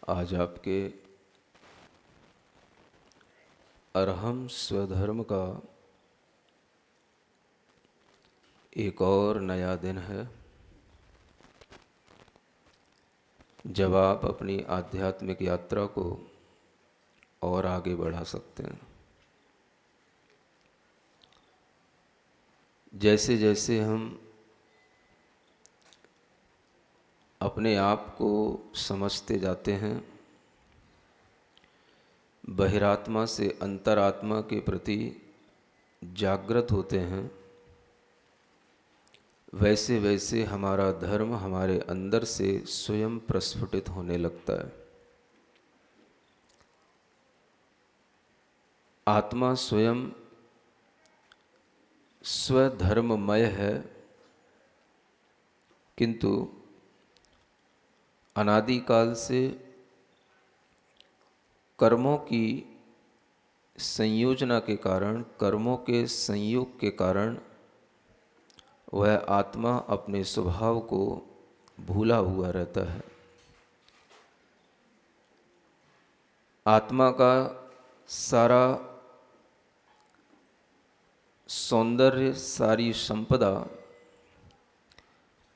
आज आपके अरहम स्वधर्म का एक और नया दिन है, जब आप अपनी आध्यात्मिक यात्रा को और आगे बढ़ा सकते हैं। जैसे जैसे हम अपने आप को समझते जाते हैं, बहिरात्मा से अंतरात्मा के प्रति जागृत होते हैं, वैसे वैसे हमारा धर्म हमारे अंदर से स्वयं प्रस्फुटित होने लगता है। आत्मा स्वयं स्वधर्ममय है, किंतु अनादिकाल से कर्मों की संयोजना के कारण, कर्मों के संयोग के कारण वह आत्मा अपने स्वभाव को भूला हुआ रहता है। आत्मा का सारा सौंदर्य, सारी संपदा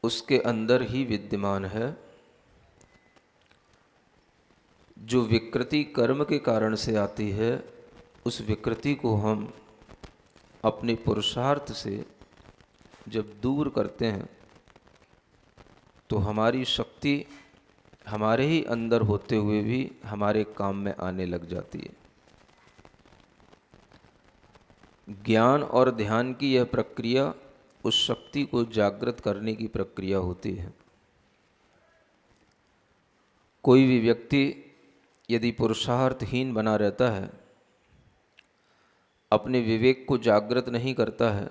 उसके अंदर ही विद्यमान है। जो विकृति कर्म के कारण से आती है, उस विकृति को हम अपने पुरुषार्थ से जब दूर करते हैं तो हमारी शक्ति हमारे ही अंदर होते हुए भी हमारे काम में आने लग जाती है। ज्ञान और ध्यान की यह प्रक्रिया उस शक्ति को जागृत करने की प्रक्रिया होती है। कोई भी व्यक्ति यदि पुरुषार्थहीन बना रहता है, अपने विवेक को जागृत नहीं करता है,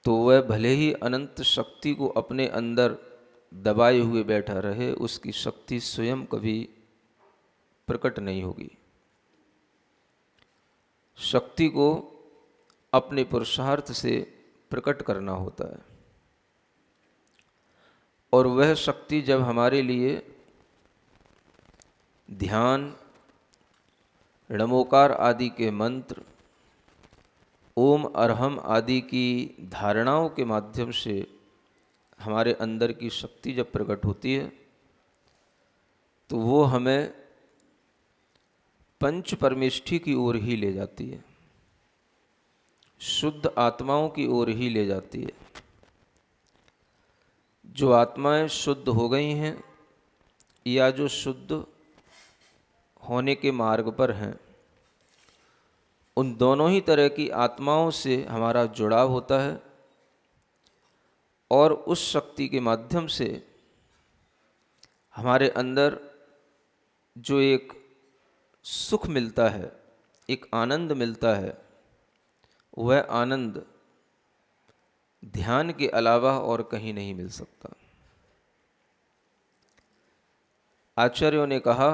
तो वह भले ही अनंत शक्ति को अपने अंदर दबाए हुए बैठा रहे, उसकी शक्ति स्वयं कभी प्रकट नहीं होगी। शक्ति को अपने पुरुषार्थ से प्रकट करना होता है, और वह शक्ति जब हमारे लिए ध्यान, नमोकार आदि के मंत्र, ओम अरहम आदि की धारणाओं के माध्यम से हमारे अंदर की शक्ति जब प्रकट होती है, तो वो हमें पंच परमेष्ठी की ओर ही ले जाती है, शुद्ध आत्माओं की ओर ही ले जाती है। जो आत्माएं शुद्ध हो गई हैं या जो शुद्ध होने के मार्ग पर हैं, उन दोनों ही तरह की आत्माओं से हमारा जुड़ाव होता है, और उस शक्ति के माध्यम से हमारे अंदर जो एक सुख मिलता है, एक आनंद मिलता है, वह आनंद ध्यान के अलावा और कहीं नहीं मिल सकता। आचार्यों ने कहा,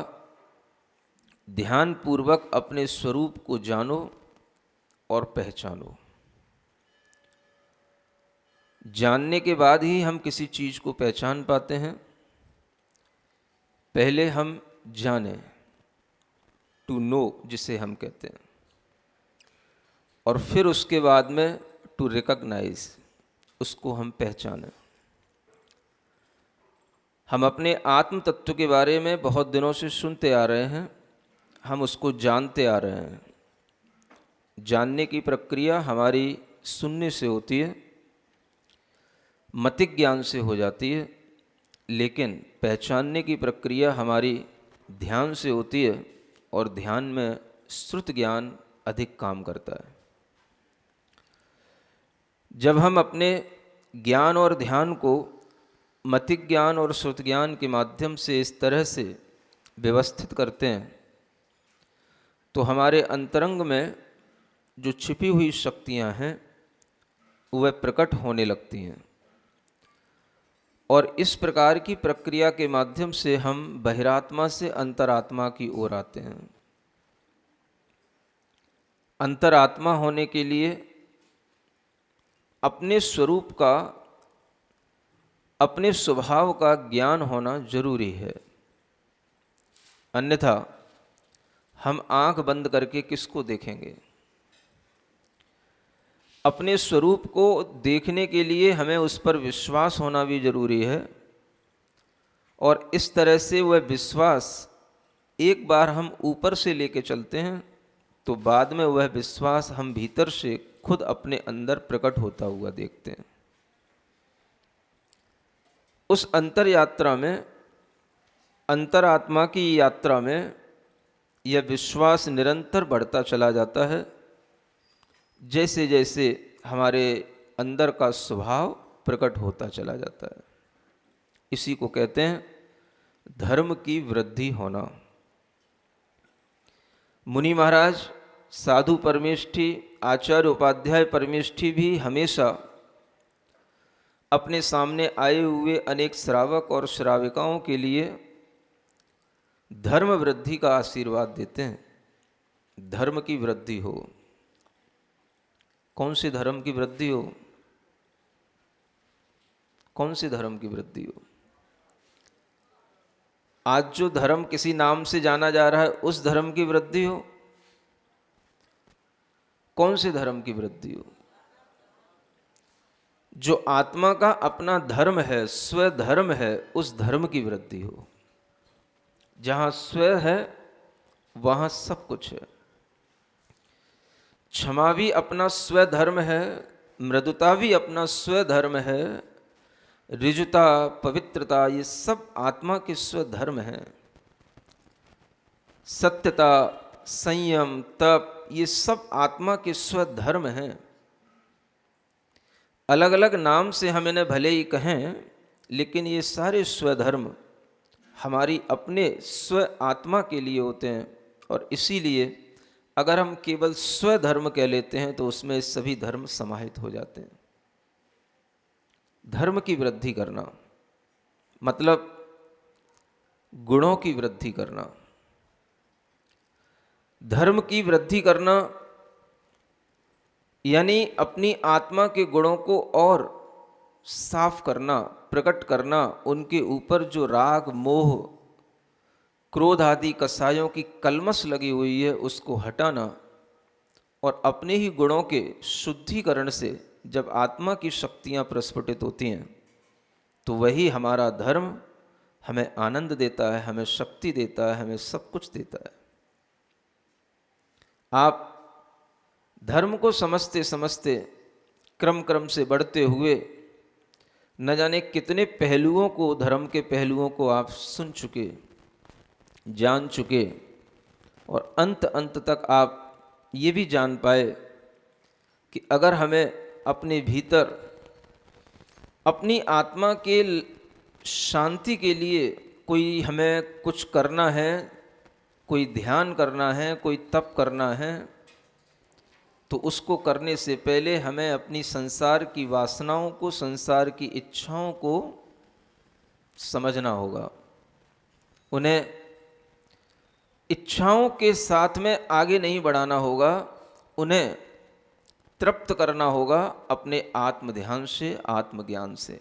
ध्यान पूर्वक अपने स्वरूप को जानो और पहचानो। जानने के बाद ही हम किसी चीज को पहचान पाते हैं। पहले हम जाने, टू नो जिसे हम कहते हैं, और फिर उसके बाद में टू रिकॉग्नाइज, उसको हम पहचाने। हम अपने आत्म तत्व के बारे में बहुत दिनों से सुनते आ रहे हैं, हम उसको जानते आ रहे हैं। जानने की प्रक्रिया हमारी सुनने से होती है, मतिक ज्ञान से हो जाती है, लेकिन पहचानने की प्रक्रिया हमारी ध्यान से होती है, और ध्यान में श्रुत ज्ञान अधिक काम करता है। जब हम अपने ज्ञान और ध्यान को मतिक ज्ञान और श्रुत ज्ञान के माध्यम से इस तरह से व्यवस्थित करते हैं, तो हमारे अंतरंग में जो छिपी हुई शक्तियां हैं वह प्रकट होने लगती हैं, और इस प्रकार की प्रक्रिया के माध्यम से हम बहिरात्मा से अंतरात्मा की ओर आते हैं। अंतरात्मा होने के लिए अपने स्वरूप का, अपने स्वभाव का ज्ञान होना जरूरी है। अन्यथा हम आंख बंद करके किसको देखेंगे? अपने स्वरूप को देखने के लिए हमें उस पर विश्वास होना भी जरूरी है, और इस तरह से वह विश्वास एक बार हम ऊपर से लेके चलते हैं तो बाद में वह विश्वास हम भीतर से खुद अपने अंदर प्रकट होता हुआ देखते हैं। उस अंतर यात्रा में, अंतरात्मा की यात्रा में, यह विश्वास निरंतर बढ़ता चला जाता है जैसे जैसे हमारे अंदर का स्वभाव प्रकट होता चला जाता है। इसी को कहते हैं धर्म की वृद्धि होना। मुनि महाराज, साधु परमेष्ठी, आचार्य उपाध्याय परमेष्ठी भी हमेशा अपने सामने आए हुए अनेक श्रावक और श्राविकाओं के लिए धर्म वृद्धि का आशीर्वाद देते हैं। धर्म की वृद्धि हो। कौन से धर्म की वृद्धि हो? कौन से धर्म की वृद्धि हो? आज जो धर्म किसी नाम से जाना जा रहा है उस धर्म की वृद्धि हो? कौन से धर्म की वृद्धि हो? जो आत्मा का अपना धर्म है, स्वधर्म है, उस धर्म की वृद्धि हो। जहां स्व है वहां सब कुछ है। क्षमा भी अपना स्वधर्म है, मृदुता भी अपना स्वधर्म है, ऋजुता, पवित्रता, ये सब आत्मा के स्वधर्म हैं। सत्यता, संयम, तप, ये सब आत्मा के स्वधर्म हैं। अलग अलग नाम से हम इन्हें भले ही कहें, लेकिन ये सारे स्वधर्म हमारी अपने स्व आत्मा के लिए होते हैं। और इसीलिए अगर हम केवल स्वधर्म कह लेते हैं तो उसमें सभी धर्म समाहित हो जाते हैं। धर्म की वृद्धि करना मतलब गुणों की वृद्धि करना। धर्म की वृद्धि करना यानी अपनी आत्मा के गुणों को और साफ करना, प्रकट करना, उनके ऊपर जो राग, मोह, क्रोध आदि कसायों की कलमश लगी हुई है उसको हटाना, और अपने ही गुणों के शुद्धिकरण से जब आत्मा की शक्तियां प्रस्फुटित होती हैं तो वही हमारा धर्म हमें आनंद देता है, हमें शक्ति देता है, हमें सब कुछ देता है। आप धर्म को समझते समझते क्रम क्रम से बढ़ते हुए न जाने कितने पहलुओं को, धर्म के पहलुओं को आप सुन चुके, जान चुके, और अंत अंत तक आप ये भी जान पाए कि अगर हमें अपने भीतर अपनी आत्मा के शांति के लिए कोई हमें कुछ करना है, कोई ध्यान करना है, कोई तप करना है, तो उसको करने से पहले हमें अपनी संसार की वासनाओं को, संसार की इच्छाओं को समझना होगा। उन्हें इच्छाओं के साथ में आगे नहीं बढ़ाना होगा, उन्हें तृप्त करना होगा अपने आत्म ध्यान से, आत्मज्ञान से।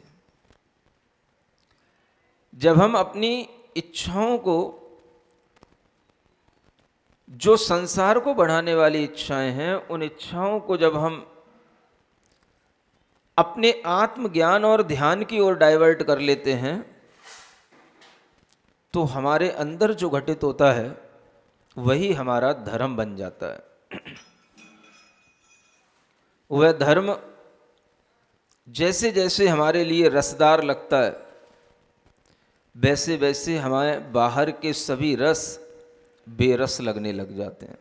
जब हम अपनी इच्छाओं को, जो संसार को बढ़ाने वाली इच्छाएं हैं, उन इच्छाओं को जब हम अपने आत्मज्ञान और ध्यान की ओर डाइवर्ट कर लेते हैं तो हमारे अंदर जो घटित होता है वही हमारा धर्म बन जाता है। वह धर्म जैसे जैसे हमारे लिए रसदार लगता है वैसे वैसे हमें बाहर के सभी रस बेरस लगने लग जाते हैं।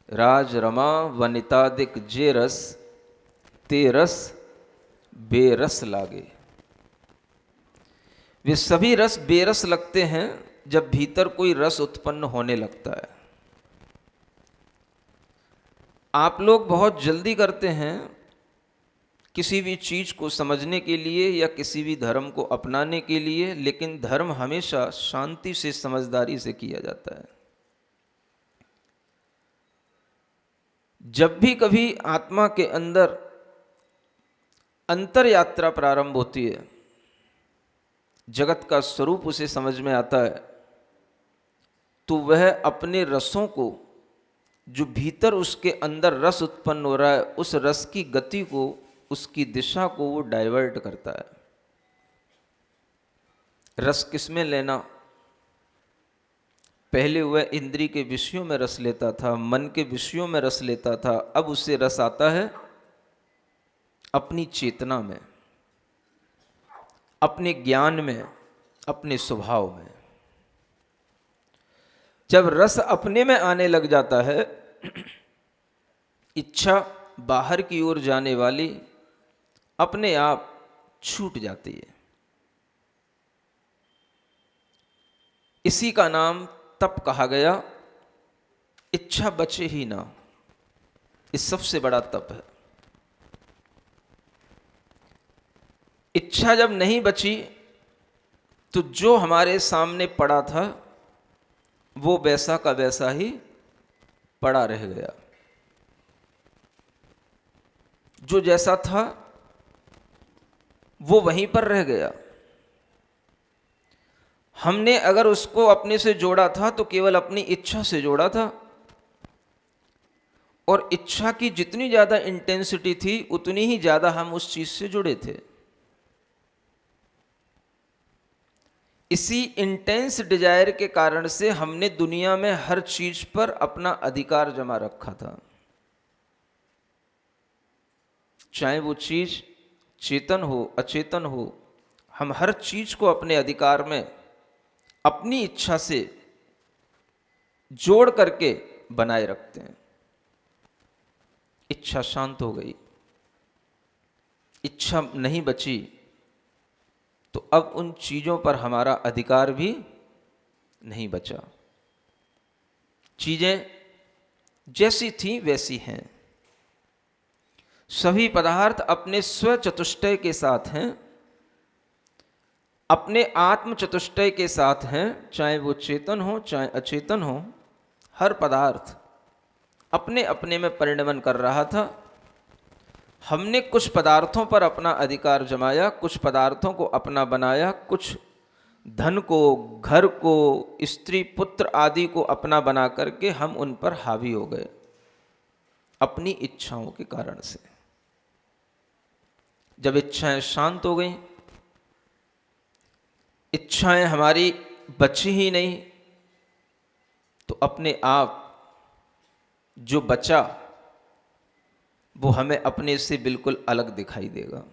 राज रमा वनितादिक जे रस, ते रस बेरस लागे। वे सभी रस बेरस लगते हैं जब भीतर कोई रस उत्पन्न होने लगता है। आप लोग बहुत जल्दी करते हैं किसी भी चीज को समझने के लिए या किसी भी धर्म को अपनाने के लिए, लेकिन धर्म हमेशा शांति से, समझदारी से किया जाता है। जब भी कभी आत्मा के अंदर अंतर यात्रा प्रारंभ होती है, जगत का स्वरूप उसे समझ में आता है, तो वह अपने रसों को, जो भीतर उसके अंदर रस उत्पन्न हो रहा है, उस रस की गति को, उसकी दिशा को वो डाइवर्ट करता है। रस किसमें लेना? पहले वह इंद्री के विषयों में रस लेता था, मन के विषयों में रस लेता था, अब उसे रस आता है अपनी चेतना में, अपने ज्ञान में, अपने स्वभाव में। जब रस अपने में आने लग जाता है, इच्छा बाहर की ओर जाने वाली अपने आप छूट जाती है। इसी का नाम तप कहा गया। इच्छा बचे ही ना, ये सबसे बड़ा तप है। इच्छा जब नहीं बची तो जो हमारे सामने पड़ा था वो वैसा का वैसा ही पड़ा रह गया। जो जैसा था वो वहीं पर रह गया। हमने अगर उसको अपने से जोड़ा था तो केवल अपनी इच्छा से जोड़ा था, और इच्छा की जितनी ज्यादा इंटेंसिटी थी उतनी ही ज्यादा हम उस चीज से जुड़े थे। इसी इंटेंस डिजायर के कारण से हमने दुनिया में हर चीज पर अपना अधिकार जमा रखा था, चाहे वो चीज चेतन हो अचेतन हो। हम हर चीज को अपने अधिकार में अपनी इच्छा से जोड़ करके बनाए रखते हैं। इच्छा शांत हो गई, इच्छा नहीं बची, तो अब उन चीजों पर हमारा अधिकार भी नहीं बचा। चीजें जैसी थी वैसी हैं। सभी पदार्थ अपने स्व चतुष्टय के साथ हैं, अपने आत्म चतुष्टय के साथ हैं, चाहे वो चेतन हो चाहे अचेतन हो। हर पदार्थ अपने अपने में परिणमन कर रहा था। हमने कुछ पदार्थों पर अपना अधिकार जमाया, कुछ पदार्थों को अपना बनाया, कुछ धन को, घर को, स्त्री पुत्र आदि को अपना बना करके हम उन पर हावी हो गए अपनी इच्छाओं के कारण से। जब इच्छाएं शांत हो गईं, इच्छाएं हमारी बची ही नहीं, तो अपने आप जो बचा वो हमें अपने से बिल्कुल अलग दिखाई देगा।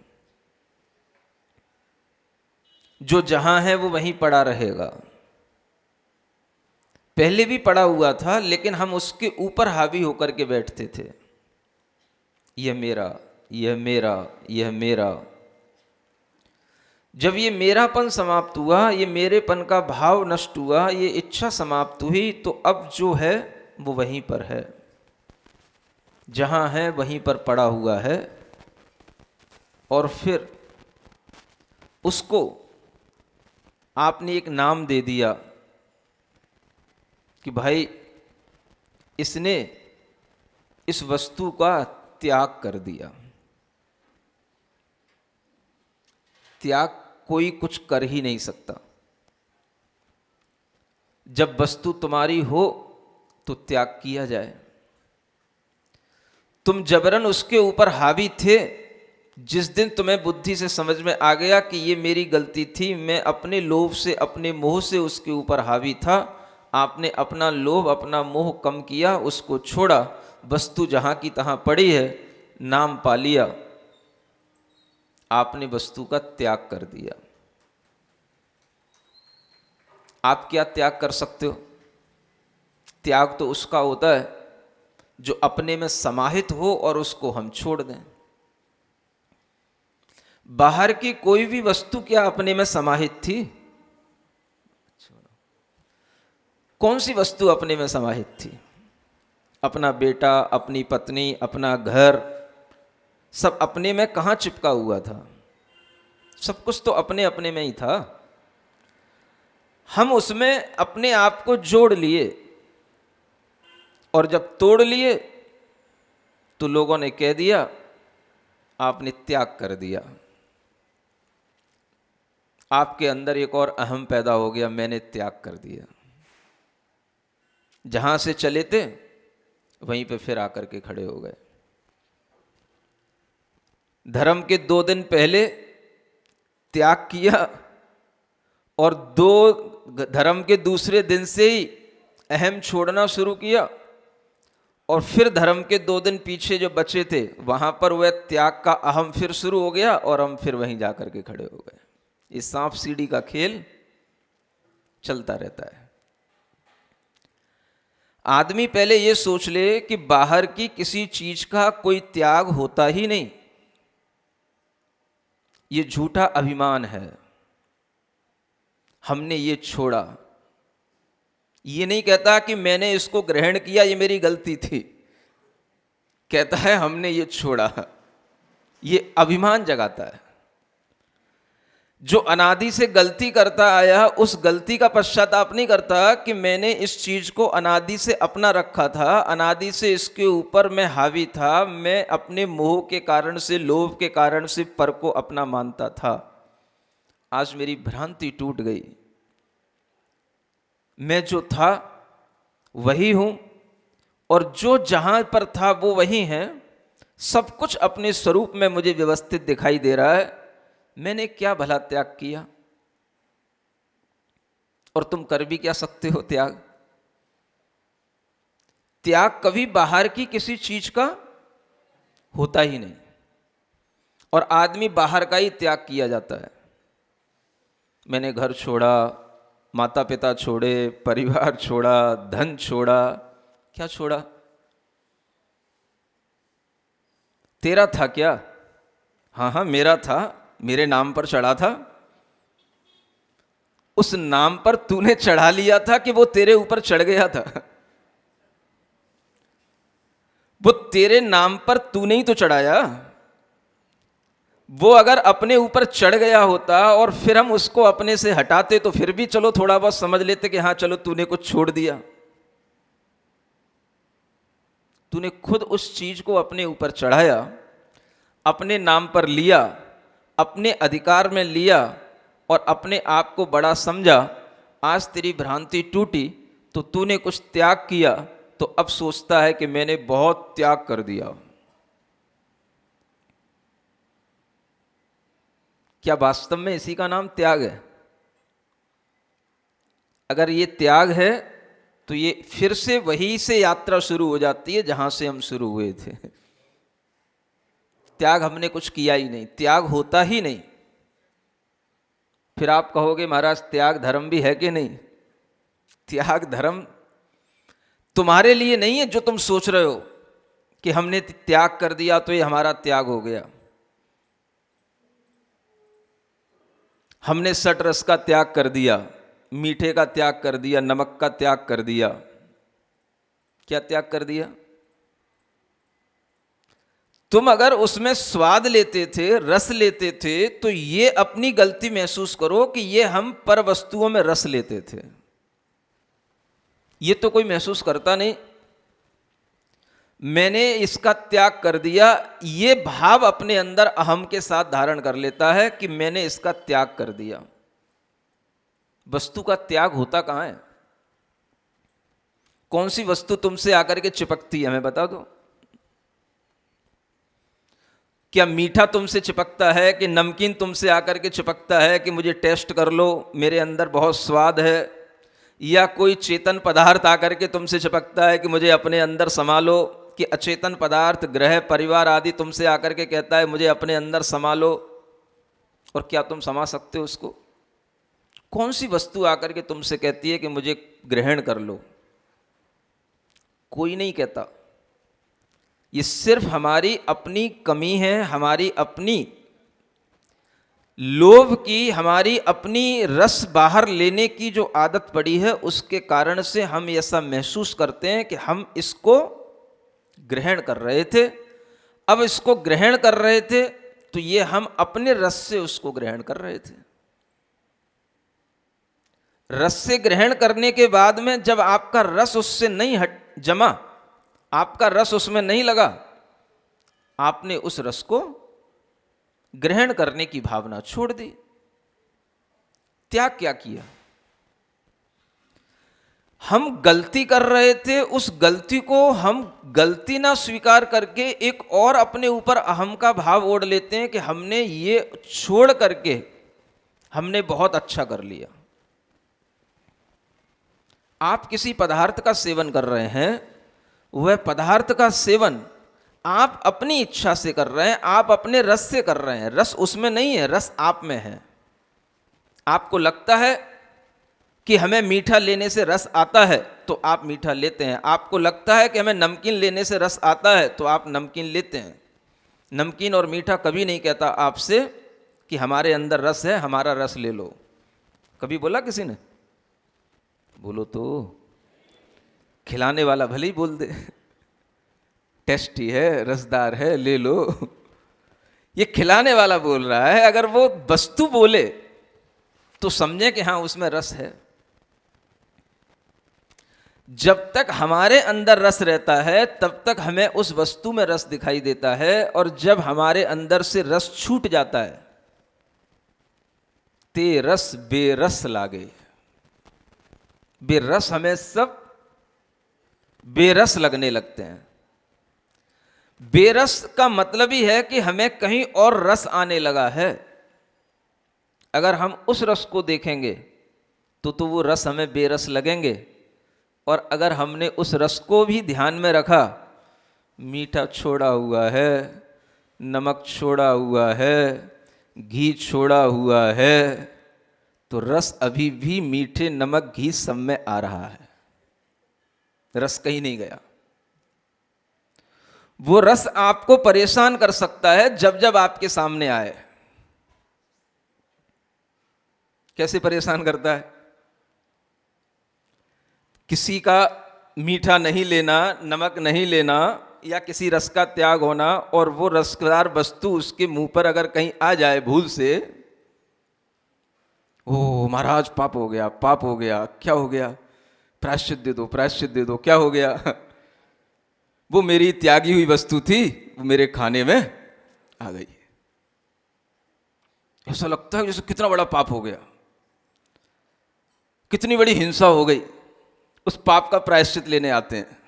जो जहां है वो वहीं पड़ा रहेगा। पहले भी पड़ा हुआ था, लेकिन हम उसके ऊपर हावी होकर के बैठते थे। यह मेरा, यह मेरा, यह मेरा। जब ये मेरापन समाप्त हुआ, ये मेरेपन का भाव नष्ट हुआ, ये इच्छा समाप्त हुई, तो अब जो है वो वहीं पर है, जहां है वहीं पर पड़ा हुआ है। और फिर उसको आपने एक नाम दे दिया कि भाई इसने इस वस्तु का त्याग कर दिया। त्याग कोई कुछ कर ही नहीं सकता। जब वस्तु तुम्हारी हो तो त्याग किया जाए। तुम जबरन उसके ऊपर हावी थे। जिस दिन तुम्हें बुद्धि से समझ में आ गया कि ये मेरी गलती थी, मैं अपने लोभ से, अपने मोह से उसके ऊपर हावी था, आपने अपना लोभ, अपना मोह कम किया, उसको छोड़ा, वस्तु जहां की तहां पड़ी है, नाम पा लिया, आपने वस्तु का त्याग कर दिया। आप क्या त्याग कर सकते हो? त्याग तो उसका होता है जो अपने में समाहित हो और उसको हम छोड़ दें। बाहर की कोई भी वस्तु क्या अपने में समाहित थी? कौन सी वस्तु अपने में समाहित थी? अपना बेटा, अपनी पत्नी, अपना घर, सब अपने में कहां चिपका हुआ था? सब कुछ तो अपने अपने में ही था। हम उसमें अपने आप को जोड़ लिए, और जब तोड़ लिए तो लोगों ने कह दिया आपने त्याग कर दिया। आपके अंदर एक और अहम पैदा हो गया, मैंने त्याग कर दिया। जहां से चले थे वहीं पे फिर आकर के खड़े हो गए। धर्म के 2 दिन पहले त्याग किया और धर्म के दूसरे दिन से ही अहम छोड़ना शुरू किया, और फिर धर्म के 2 दिन पीछे जो बचे थे वहां पर वह त्याग का अहम फिर शुरू हो गया और हम फिर वहीं जाकर के खड़े हो गए। इस सांप सीढ़ी का खेल चलता रहता है। आदमी पहले यह सोच ले कि बाहर की किसी चीज का कोई त्याग होता ही नहीं, ये झूठा अभिमान है। हमने ये छोड़ा, ये नहीं कहता कि मैंने इसको ग्रहण किया, ये मेरी गलती थी, कहता है हमने ये छोड़ा। ये अभिमान जगाता है। जो अनादि से गलती करता आया उस गलती का पश्चाताप नहीं करता कि मैंने इस चीज को अनादि से अपना रखा था, अनादि से इसके ऊपर मैं हावी था, मैं अपने मोह के कारण से, लोभ के कारण से पर को अपना मानता था। आज मेरी भ्रांति टूट गई, मैं जो था वही हूं और जो जहां पर था वो वही है। सब कुछ अपने स्वरूप में मुझे व्यवस्थित दिखाई दे रहा है। मैंने क्या भला त्याग किया, और तुम कर भी क्या सकते हो त्याग? त्याग कभी बाहर की किसी चीज का होता ही नहीं, और आदमी बाहर का ही त्याग किया जाता है। मैंने घर छोड़ा, माता पिता छोड़े, परिवार छोड़ा, धन छोड़ा। क्या छोड़ा? तेरा था क्या? हाँ हाँ मेरा था, मेरे नाम पर चढ़ा था। उस नाम पर तूने चढ़ा लिया था कि वो तेरे ऊपर चढ़ गया था? वो तेरे नाम पर तूने ही तो चढ़ाया। वो अगर अपने ऊपर चढ़ गया होता और फिर हम उसको अपने से हटाते तो फिर भी चलो थोड़ा बहुत समझ लेते कि हाँ चलो तूने कुछ छोड़ दिया। तूने खुद उस चीज को अपने ऊपर चढ़ाया, अपने नाम पर लिया, अपने अधिकार में लिया और अपने आप को बड़ा समझा। आज तेरी भ्रांति टूटी तो तूने कुछ त्याग किया, तो अब सोचता है कि मैंने बहुत त्याग कर दिया। क्या वास्तव में इसी का नाम त्याग है? अगर ये त्याग है तो ये फिर से वही से यात्रा शुरू हो जाती है जहां से हम शुरू हुए थे। त्याग हमने कुछ किया ही नहीं, त्याग होता ही नहीं। फिर आप कहोगे महाराज त्याग धर्म भी है कि नहीं? त्याग धर्म तुम्हारे लिए नहीं है जो तुम सोच रहे हो कि हमने त्याग कर दिया तो ये हमारा त्याग हो गया। हमने सट रस का त्याग कर दिया, मीठे का त्याग कर दिया, नमक का त्याग कर दिया। क्या त्याग कर दिया? तुम अगर उसमें स्वाद लेते थे, रस लेते थे, तो ये अपनी गलती महसूस करो कि ये हम पर वस्तुओं में रस लेते थे। ये तो कोई महसूस करता नहीं। मैंने इसका त्याग कर दिया, ये भाव अपने अंदर अहम के साथ धारण कर लेता है कि मैंने इसका त्याग कर दिया। वस्तु का त्याग होता कहां है? कौन सी वस्तु तुमसे आकर के चिपकती है, हमें बता दो। क्या मीठा तुमसे चिपकता है कि नमकीन तुमसे आकर के चिपकता है कि मुझे टेस्ट कर लो, मेरे अंदर बहुत स्वाद है? या कोई चेतन पदार्थ आकर के तुमसे चिपकता है कि मुझे अपने अंदर समा लो? कि अचेतन पदार्थ, ग्रह, परिवार आदि तुमसे आकर के कहता है मुझे अपने अंदर समा लो, और क्या तुम समा सकते हो उसको? कौन सी वस्तु आकर के तुमसे कहती है कि मुझे ग्रहण कर लो? कोई नहीं कहता। ये सिर्फ हमारी अपनी कमी है, हमारी अपनी लोभ की, हमारी अपनी रस बाहर लेने की जो आदत पड़ी है, उसके कारण से हम ऐसा महसूस करते हैं कि हम इसको ग्रहण कर रहे थे। अब इसको ग्रहण कर रहे थे तो ये हम अपने रस से उसको ग्रहण कर रहे थे। रस से ग्रहण करने के बाद में जब आपका रस उससे नहीं जमा, आपका रस उसमें नहीं लगा, आपने उस रस को ग्रहण करने की भावना छोड़ दी। त्याग क्या किया? हम गलती कर रहे थे, उस गलती को हम गलती ना स्वीकार करके एक और अपने ऊपर अहम का भाव ओढ़ लेते हैं कि हमने ये छोड़ करके हमने बहुत अच्छा कर लिया। आप किसी पदार्थ का सेवन कर रहे हैं, वह पदार्थ का सेवन आप अपनी इच्छा से कर रहे हैं, आप अपने रस से कर रहे हैं। रस उसमें नहीं है, रस आप में है। आपको लगता है कि हमें मीठा लेने से रस आता है तो आप मीठा लेते हैं। आपको लगता है कि हमें नमकीन लेने से रस आता है तो आप नमकीन लेते हैं। नमकीन और मीठा कभी नहीं कहता आपसे कि हमारे अंदर रस है, हमारा रस ले लो। कभी बोला किसी ने? बोलो तो। खिलाने वाला भले ही बोल दे टेस्टी है, रसदार है, ले लो। ये खिलाने वाला बोल रहा है। अगर वो वस्तु बोले तो समझे कि हाँ उसमें रस है। जब तक हमारे अंदर रस रहता है तब तक हमें उस वस्तु में रस दिखाई देता है, और जब हमारे अंदर से रस छूट जाता है, ते रस बेरस लागे। बेरस हमें सब बेरस लगने लगते हैं। बेरस का मतलब ही है कि हमें कहीं और रस आने लगा है। अगर हम उस रस को देखेंगे तो वो रस हमें बेरस लगेंगे, और अगर हमने उस रस को भी ध्यान में रखा, मीठा छोड़ा हुआ है, नमक छोड़ा हुआ है, घी छोड़ा हुआ है, तो रस अभी भी मीठे, नमक, घी सब में आ रहा है। रस कहीं नहीं गया। वो रस आपको परेशान कर सकता है जब जब आपके सामने आए। कैसे परेशान करता है? किसी का मीठा नहीं लेना, नमक नहीं लेना, या किसी रस का त्याग होना, और वो रसदार वस्तु उसके मुंह पर अगर कहीं आ जाए भूल से, ओ महाराज पाप हो गया, पाप हो गया। क्या हो गया? प्रायश्चित दे दो, प्रायश्चित दे दो। क्या हो गया? वो मेरी त्यागी हुई वस्तु थी, वो मेरे खाने में आ गई। ऐसा लगता है जैसे कितना बड़ा पाप हो गया, कितनी बड़ी हिंसा हो गई। उस पाप का प्रायश्चित लेने आते हैं।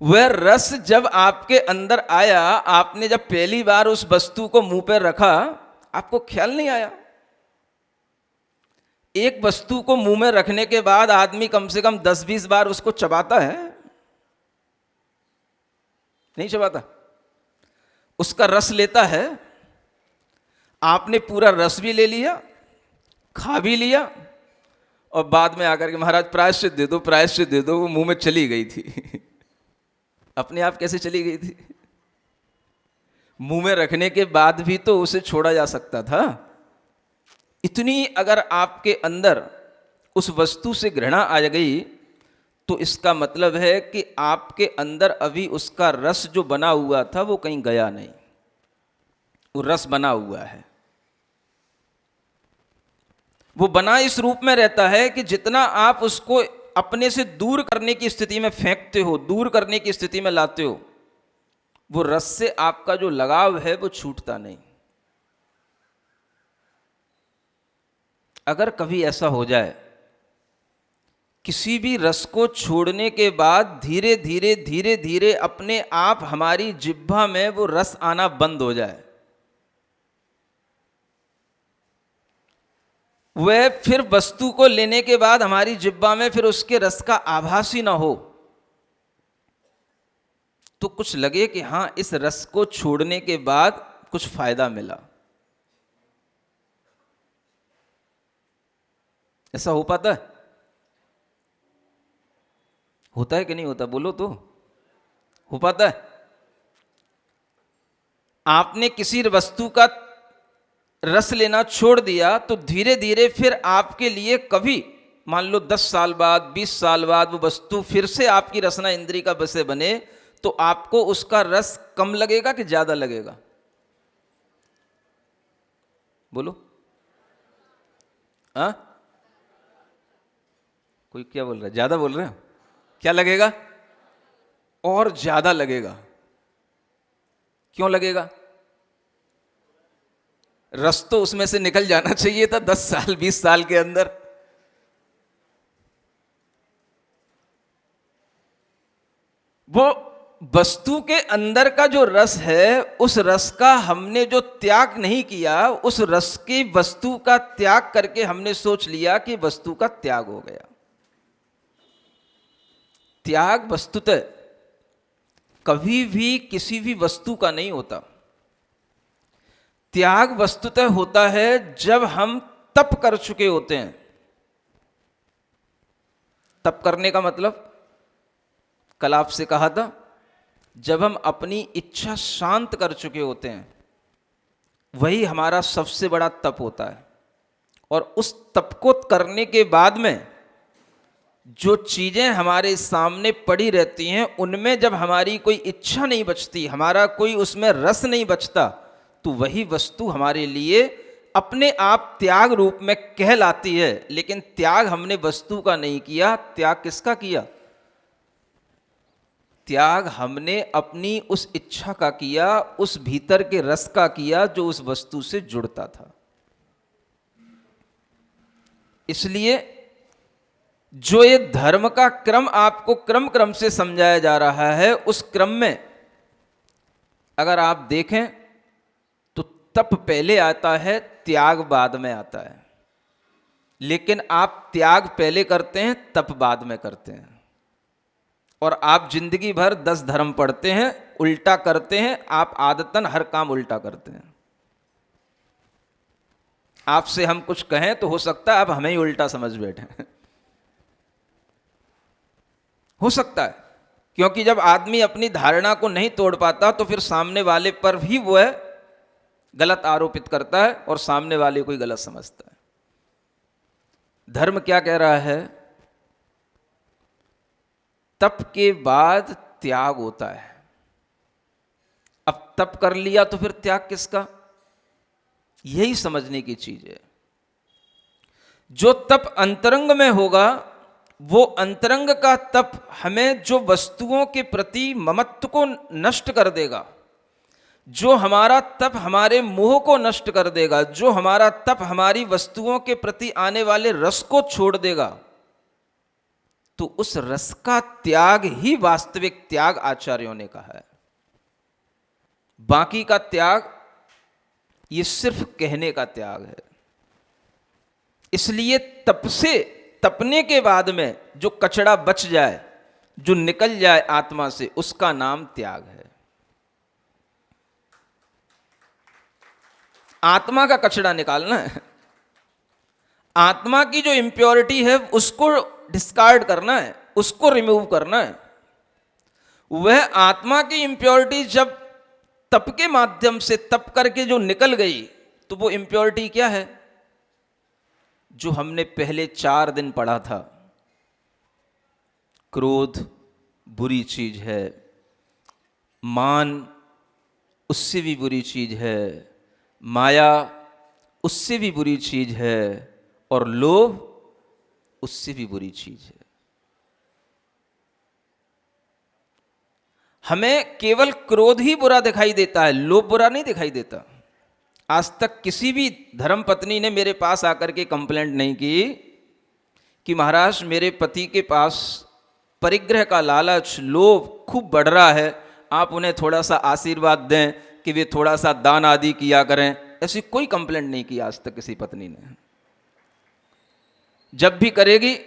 वह रस जब आपके अंदर आया, आपने जब पहली बार उस वस्तु को मुंह पर रखा, आपको ख्याल नहीं आया। एक वस्तु को मुंह में रखने के बाद आदमी कम से कम 10-20 बार उसको चबाता है, नहीं चबाता? उसका रस लेता है। आपने पूरा रस भी ले लिया, खा भी लिया, और बाद में आकर के महाराज प्रायश्चित दे दो, प्रायश्चित दे दो। वो मुंह में चली गई थी। अपने आप कैसे चली गई थी? मुंह में रखने के बाद भी तो उसे छोड़ा जा सकता था। इतनी अगर आपके अंदर उस वस्तु से घृणा आ गई तो इसका मतलब है कि आपके अंदर अभी उसका रस जो बना हुआ था वो कहीं गया नहीं। वो रस बना हुआ है। वो बना इस रूप में रहता है कि जितना आप उसको अपने से दूर करने की स्थिति में फेंकते हो, दूर करने की स्थिति में लाते हो, वो रस से आपका जो लगाव है वो छूटता नहीं। अगर कभी ऐसा हो जाए किसी भी रस को छोड़ने के बाद धीरे धीरे धीरे धीरे अपने आप हमारी जिह्वा में वो रस आना बंद हो जाए, वह फिर वस्तु को लेने के बाद हमारी जिह्वा में फिर उसके रस का आभास ही ना हो, तो कुछ लगे कि हाँ इस रस को छोड़ने के बाद कुछ फायदा मिला। ऐसा हो पाता है? होता है कि नहीं होता? बोलो तो। हो पाता है? आपने किसी वस्तु का रस लेना छोड़ दिया तो धीरे धीरे फिर आपके लिए कभी मान लो 10 साल बाद, 20 साल बाद वो वस्तु फिर से आपकी रसना इंद्री का विषय बने, तो आपको उसका रस कम लगेगा कि ज्यादा लगेगा? बोलो। हाँ, कोई क्या बोल रहा है? ज्यादा बोल रहे हो? क्या लगेगा? और ज्यादा लगेगा। क्यों लगेगा? रस तो उसमें से निकल जाना चाहिए था 10 साल 20 साल के अंदर। वो वस्तु के अंदर का जो रस है, उस रस का हमने जो त्याग नहीं किया, उस रस की वस्तु का त्याग करके हमने सोच लिया कि वस्तु का त्याग हो गया। त्याग वस्तुतः कभी भी किसी भी वस्तु का नहीं होता। त्याग वस्तुतः होता है जब हम तप कर चुके होते हैं। तप करने का मतलब कल आपसे कहा था, जब हम अपनी इच्छा शांत कर चुके होते हैं, वही हमारा सबसे बड़ा तप होता है। और उस तप को करने के बाद में जो चीजें हमारे सामने पड़ी रहती हैं, उनमें जब हमारी कोई इच्छा नहीं बचती, हमारा कोई उसमें रस नहीं बचता, तो वही वस्तु हमारे लिए अपने आप त्याग रूप में कहलाती है। लेकिन त्याग हमने वस्तु का नहीं किया, त्याग किसका किया? त्याग हमने अपनी उस इच्छा का किया, उस भीतर के रस का किया जो उस वस्तु से जुड़ता था। इसलिए जो ये धर्म का क्रम आपको क्रम क्रम से समझाया जा रहा है, उस क्रम में अगर आप देखें तो तप पहले आता है, त्याग बाद में आता है। लेकिन आप त्याग पहले करते हैं, तप बाद में करते हैं। और आप जिंदगी भर 10 धर्म पढ़ते हैं, उल्टा करते हैं। आप आदतन हर काम उल्टा करते हैं। आपसे हम कुछ कहें तो हो सकता है आप हमें ही उल्टा समझ बैठे। हो सकता है, क्योंकि जब आदमी अपनी धारणा को नहीं तोड़ पाता तो फिर सामने वाले पर भी वो है गलत आरोपित करता है और सामने वाले को ही गलत समझता है। धर्म क्या कह रहा है? तप के बाद त्याग होता है। अब तप कर लिया तो फिर त्याग किसका? यही समझने की चीज है। जो तप अंतरंग में होगा, वो अंतरंग का तप हमें जो वस्तुओं के प्रति ममत्व को नष्ट कर देगा, जो हमारा तप हमारे मोह को नष्ट कर देगा, जो हमारा तप हमारी वस्तुओं के प्रति आने वाले रस को छोड़ देगा, तो उस रस का त्याग ही वास्तविक त्याग आचार्यों ने कहा है। बाकी का त्याग ये सिर्फ कहने का त्याग है। इसलिए तप से, तपने के बाद में जो कचड़ा बच जाए, जो निकल जाए आत्मा से, उसका नाम त्याग है। आत्मा का कचड़ा निकालना है। आत्मा की जो इंप्योरिटी है उसको डिस्कार्ड करना है, उसको रिमूव करना है। वह आत्मा की इंप्योरिटी जब तप के माध्यम से तप करके जो निकल गई, तो वो इंप्योरिटी क्या है? जो हमने पहले 4 दिन पढ़ा था। क्रोध बुरी चीज है, मान उससे भी बुरी चीज है, माया उससे भी बुरी चीज है, और लोभ उससे भी बुरी चीज है। हमें केवल क्रोध ही बुरा दिखाई देता है, लोभ बुरा नहीं दिखाई देता। आज तक किसी भी धर्मपत्नी ने मेरे पास आकर के कंप्लेंट नहीं की कि महाराज मेरे पति के पास परिग्रह का लालच, लोभ खूब बढ़ रहा है, आप उन्हें थोड़ा सा आशीर्वाद दें कि वे थोड़ा सा दान आदि किया करें। ऐसी कोई कंप्लेंट नहीं की आज तक किसी पत्नी ने। जब भी करेगी,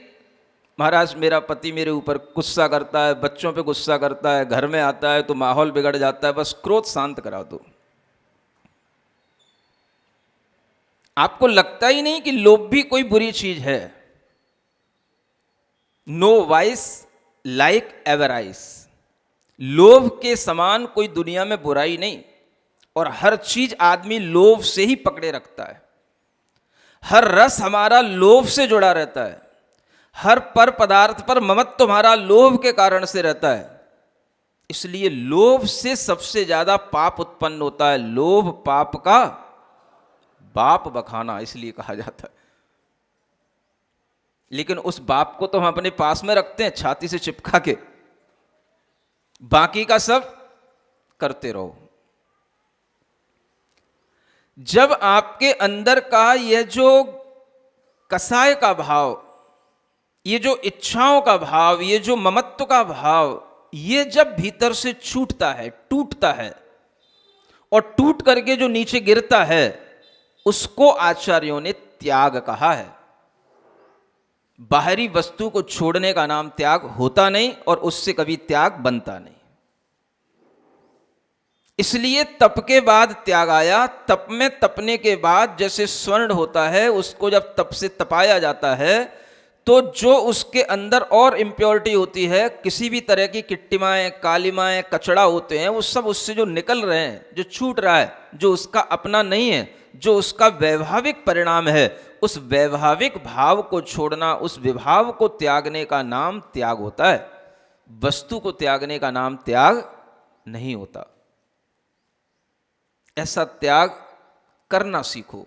महाराज मेरा पति मेरे ऊपर गुस्सा करता है, बच्चों पे गुस्सा करता है, घर में आता है तो माहौल बिगड़ जाता है, बस क्रोध शांत करा दो। आपको लगता ही नहीं कि लोभ भी कोई बुरी चीज है। नो वाइस लाइक एवराइस, लोभ के समान कोई दुनिया में बुराई नहीं। और हर चीज आदमी लोभ से ही पकड़े रखता है। हर रस हमारा लोभ से जुड़ा रहता है। हर पर पदार्थ पर ममत्व तुम्हारा लोभ के कारण से रहता है। इसलिए लोभ से सबसे ज्यादा पाप उत्पन्न होता है। लोभ पाप का बाप बखाना इसलिए कहा जाता है। लेकिन उस बाप को तो हम अपने पास में रखते हैं छाती से चिपका के, बाकी का सब करते रहो। जब आपके अंदर का यह जो कसाय का भाव, ये जो इच्छाओं का भाव, ये जो ममत्व का भाव ये जब भीतर से छूटता है, टूटता है और टूट करके जो नीचे गिरता है, उसको आचार्यों ने त्याग कहा है। बाहरी वस्तु को छोड़ने का नाम त्याग होता नहीं और उससे कभी त्याग बनता नहीं। इसलिए तप के बाद त्याग आया। तप में तपने के बाद जैसे स्वर्ण होता है, उसको जब तप से तपाया जाता है तो जो उसके अंदर और इम्प्योरिटी होती है, किसी भी तरह की किट्टिमाएँ, कालिमाएँ, कचड़ा होते हैं, वो सब उससे जो निकल रहे हैं, जो छूट रहा है, जो उसका अपना नहीं है, जो उसका वैभाविक परिणाम है, उस वैभाविक भाव को छोड़ना, उस विभाव को त्यागने का नाम त्याग होता है। वस्तु को त्यागने का नाम त्याग नहीं होता। ऐसा त्याग करना सीखो।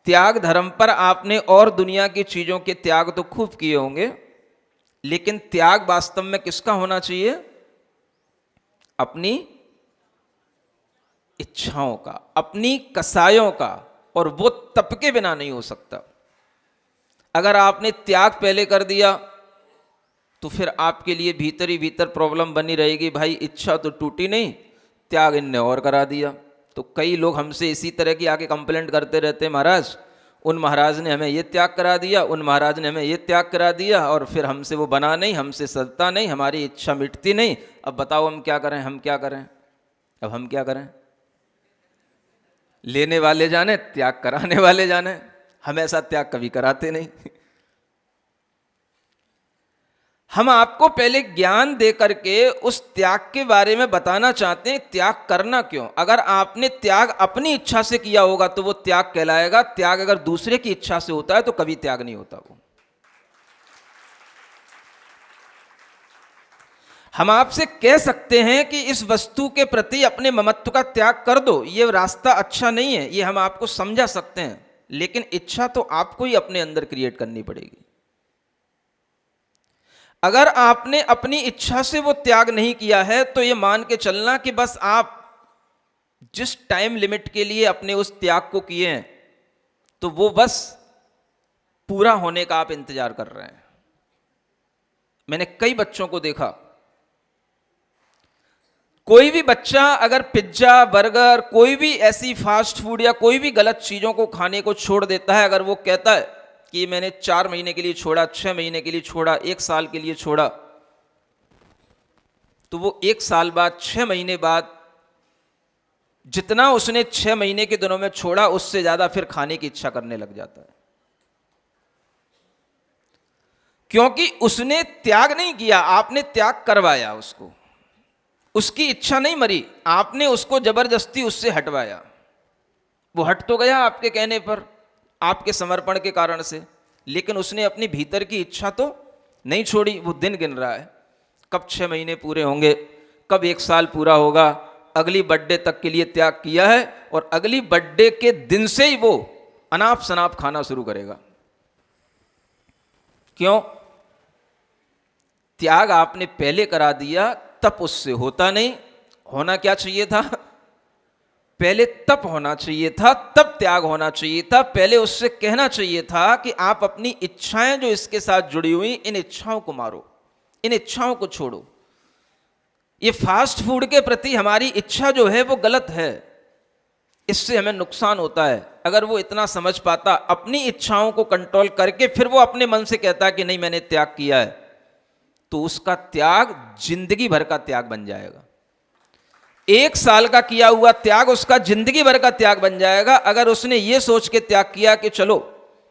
त्याग धर्म पर आपने और दुनिया की चीजों के त्याग तो खूब किए होंगे, लेकिन त्याग वास्तव में किसका होना चाहिए? अपनी इच्छाओं का, अपनी कसायों का, और वो तप के बिना नहीं हो सकता। अगर आपने त्याग पहले कर दिया तो फिर आपके लिए भीतर ही भीतर प्रॉब्लम बनी रहेगी, भाई इच्छा तो टूटी नहीं, त्याग इनने और करा दिया। तो कई लोग हमसे इसी तरह की आके कंप्लेंट करते रहते हैं, महाराज उन महाराज ने हमें ये त्याग करा दिया, उन महाराज ने हमें ये त्याग करा दिया, और फिर हमसे वो बना नहीं, हमसे सजता नहीं, हमारी इच्छा मिटती नहीं। अब बताओ हम क्या करें, हम क्या करें, अब हम क्या करें? लेने वाले जाने, त्याग कराने वाले जाने। हम ऐसा त्याग कभी कराते नहीं। हम आपको पहले ज्ञान दे करके उस त्याग के बारे में बताना चाहते हैं, त्याग करना क्यों। अगर आपने त्याग अपनी इच्छा से किया होगा तो वो त्याग कहलाएगा। त्याग अगर दूसरे की इच्छा से होता है तो कभी त्याग नहीं होता। वो हम आपसे कह सकते हैं कि इस वस्तु के प्रति अपने ममत्व का त्याग कर दो, ये रास्ता अच्छा नहीं है, ये हम आपको समझा सकते हैं, लेकिन इच्छा तो आपको ही अपने अंदर क्रिएट करनी पड़ेगी। अगर आपने अपनी इच्छा से वो त्याग नहीं किया है तो ये मान के चलना कि बस आप जिस टाइम लिमिट के लिए अपने उस त्याग को किए हैं तो वो बस पूरा होने का आप इंतजार कर रहे हैं। मैंने कई बच्चों को देखा, कोई भी बच्चा अगर पिज्जा, बर्गर, कोई भी ऐसी फास्ट फूड या कोई भी गलत चीजों को खाने को छोड़ देता है, अगर वो कहता है कि मैंने 4 महीने के लिए छोड़ा, 6 महीने के लिए छोड़ा, 1 साल के लिए छोड़ा, तो वो 1 साल बाद, 6 महीने बाद जितना उसने 6 महीने के दिनों में छोड़ा, उससे ज्यादा फिर खाने की इच्छा करने लग जाता है। क्योंकि उसने त्याग नहीं किया, आपने त्याग करवाया उसको। उसकी इच्छा नहीं मरी, आपने उसको जबरदस्ती उससे हटवाया। वो हट तो गया आपके कहने पर, आपके समर्पण के कारण से, लेकिन उसने अपनी भीतर की इच्छा तो नहीं छोड़ी। वो दिन गिन रहा है, कब 6 महीने पूरे होंगे, कब 1 साल पूरा होगा। अगली बर्थडे तक के लिए त्याग किया है और अगली बर्थडे के दिन से ही वो अनाप शनाप खाना शुरू करेगा। क्यों? त्याग आपने पहले करा दिया, तप उससे होता नहीं। होना क्या चाहिए था? पहले तप होना चाहिए था, तब त्याग होना चाहिए था। पहले उससे कहना चाहिए था कि आप अपनी इच्छाएं जो इसके साथ जुड़ी हुई, इन इच्छाओं को मारो, इन इच्छाओं को छोड़ो। ये फास्ट फूड के प्रति हमारी इच्छा जो है वो गलत है, इससे हमें नुकसान होता है। अगर वो इतना समझ पाता, अपनी इच्छाओं को कंट्रोल करके फिर वो अपने मन से कहता कि नहीं मैंने त्याग किया है, तो उसका त्याग जिंदगी भर का त्याग बन जाएगा। 1 साल का किया हुआ त्याग उसका जिंदगी भर का त्याग बन जाएगा। अगर उसने ये सोच के त्याग किया कि चलो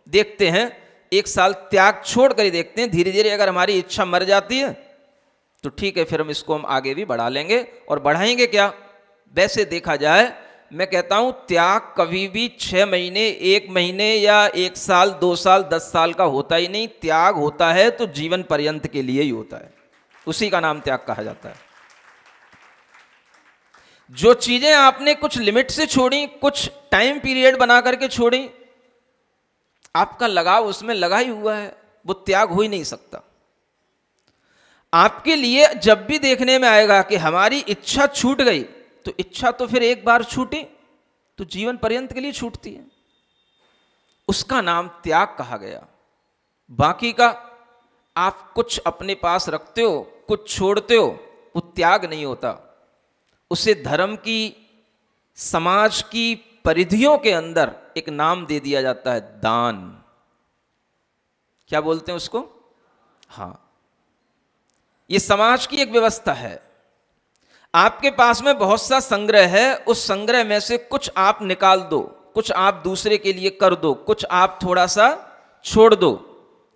देखते हैं, 1 साल त्याग छोड़ कर ही देखते हैं, धीरे धीरे अगर हमारी इच्छा मर जाती है तो ठीक है, फिर हम इसको आगे भी बढ़ा लेंगे। और बढ़ाएंगे क्या? वैसे देखा जाए, मैं कहता हूं त्याग कभी भी 6 महीने, 1 महीने या 1 साल, 2 साल, 10 साल का होता ही नहीं। त्याग होता है तो जीवन पर्यंत के लिए ही होता है, उसी का नाम त्याग कहा जाता है। जो चीजें आपने कुछ लिमिट से छोड़ी, कुछ टाइम पीरियड बना करके छोड़ी, आपका लगाव उसमें लगा ही हुआ है, वो त्याग हो ही नहीं सकता। आपके लिए जब भी देखने में आएगा कि हमारी इच्छा छूट गई, तो इच्छा तो फिर एक बार छूटी तो जीवन पर्यंत के लिए छूटती है, उसका नाम त्याग कहा गया। बाकी का आप कुछ अपने पास रखते हो, कुछ छोड़ते हो, वो त्याग नहीं होता। उसे धर्म की, समाज की परिधियों के अंदर एक नाम दे दिया जाता है, दान। क्या बोलते हैं उसको? हाँ, ये समाज की एक व्यवस्था है। आपके पास में बहुत सा संग्रह है, उस संग्रह में से कुछ आप निकाल दो, कुछ आप दूसरे के लिए कर दो, कुछ आप थोड़ा सा छोड़ दो,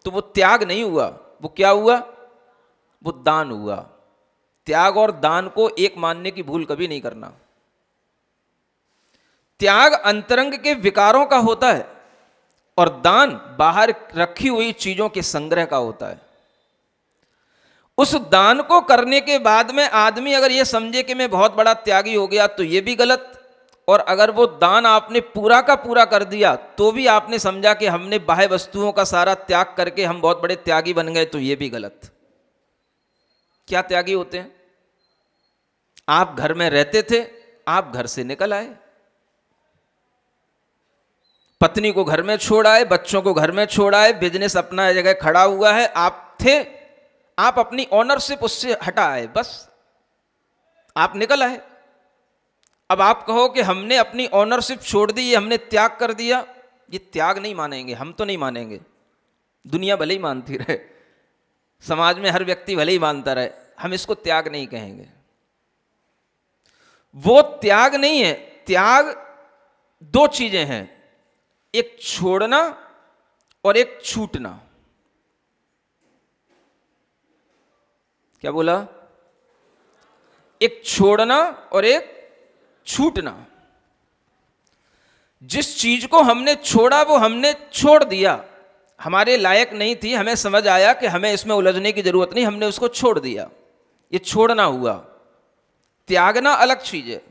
तो वो त्याग नहीं हुआ, वो क्या हुआ? वो दान हुआ। त्याग और दान को एक मानने की भूल कभी नहीं करना। त्याग अंतरंग के विकारों का होता है और दान बाहर रखी हुई चीजों के संग्रह का होता है। उस दान को करने के बाद में आदमी अगर यह समझे कि मैं बहुत बड़ा त्यागी हो गया तो यह भी गलत, और अगर वो दान आपने पूरा का पूरा कर दिया तो भी आपने समझा कि हमने बाह्य वस्तुओं का सारा त्याग करके हम बहुत बड़े त्यागी बन गए, तो यह भी गलत। क्या त्यागी होते हैं? आप घर में रहते थे, आप घर से निकल आए, पत्नी को घर में छोड़ आए, बच्चों को घर में छोड़ आए, बिजनेस अपना जगह खड़ा हुआ है, आप थे, आप अपनी ऑनरशिप उससे हटा आए, बस आप निकल आए। अब आप कहो कि हमने अपनी ऑनरशिप छोड़ दी, हमने त्याग कर दिया, ये त्याग नहीं मानेंगे, हम तो नहीं मानेंगे। दुनिया भले ही मानती रहे, समाज में हर व्यक्ति भले ही मानता रहे, हम इसको त्याग नहीं कहेंगे। वो त्याग नहीं है। त्याग दो चीजें हैं, एक छोड़ना और एक छूटना। क्या बोला? एक छोड़ना और एक छूटना। जिस चीज को हमने छोड़ा वो हमने छोड़ दिया, हमारे लायक नहीं थी, हमें समझ आया कि हमें इसमें उलझने की जरूरत नहीं, हमने उसको छोड़ दिया, ये छोड़ना हुआ। त्यागना अलग चीज है।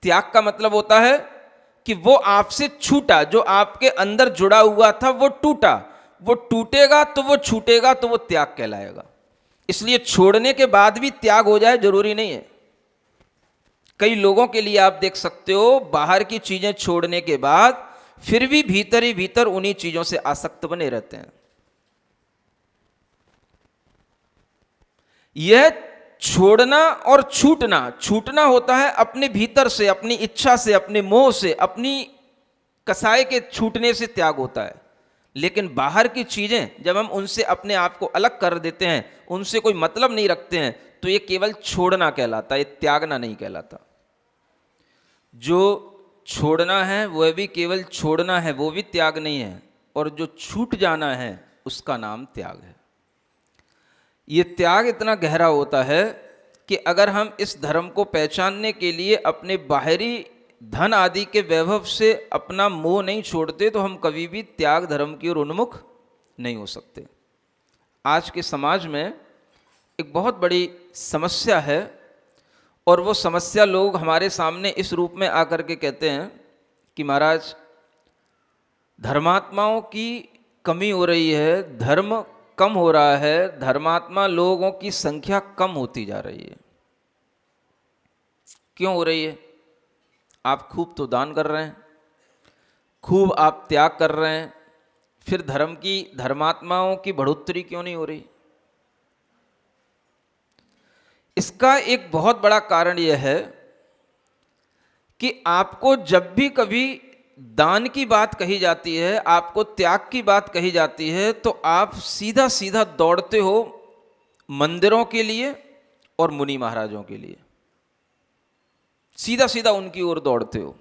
त्याग का मतलब होता है कि वो आपसे छूटा, जो आपके अंदर जुड़ा हुआ था वो टूटा, वो टूटेगा तो वो छूटेगा, तो वो त्याग कहलाएगा। इसलिए छोड़ने के बाद भी त्याग हो जाए जरूरी नहीं है। कई लोगों के लिए आप देख सकते हो, बाहर की चीजें छोड़ने के बाद फिर भी भीतर ही भीतर उन्हीं चीजों से आसक्त बने रहते हैं। यह छोड़ना और छूटना, छूटना होता है अपने भीतर से, अपनी इच्छा से, अपने मोह से, अपनी कसाई के छूटने से त्याग होता है। लेकिन बाहर की चीजें जब हम उनसे अपने आप को अलग कर देते हैं, उनसे कोई मतलब नहीं रखते हैं, तो ये केवल छोड़ना कहलाता है, ये त्यागना नहीं कहलाता। जो छोड़ना है वह भी केवल छोड़ना है, वो भी त्याग नहीं है, और जो छूट जाना है उसका नाम त्याग है। ये त्याग इतना गहरा होता है कि अगर हम इस धर्म को पहचानने के लिए अपने बाहरी धन आदि के वैभव से अपना मोह नहीं छोड़ते तो हम कभी भी त्याग धर्म की ओर उन्मुख नहीं हो सकते। आज के समाज में एक बहुत बड़ी समस्या है, और वो समस्या लोग हमारे सामने इस रूप में आकर के कहते हैं कि महाराज धर्मात्माओं की कमी हो रही है, धर्म कम हो रहा है, धर्मात्मा लोगों की संख्या कम होती जा रही है। क्यों हो रही है? आप खूब तो दान कर रहे हैं, खूब आप त्याग कर रहे हैं, फिर धर्म की, धर्मात्माओं की बढ़ोतरी क्यों नहीं हो रही? इसका एक बहुत बड़ा कारण यह है कि आपको जब भी कभी दान की बात कही जाती है, आपको त्याग की बात कही जाती है, तो आप सीधा सीधा दौड़ते हो मंदिरों के लिए और मुनि महाराजों के लिए, सीधा सीधा उनकी ओर दौड़ते हो।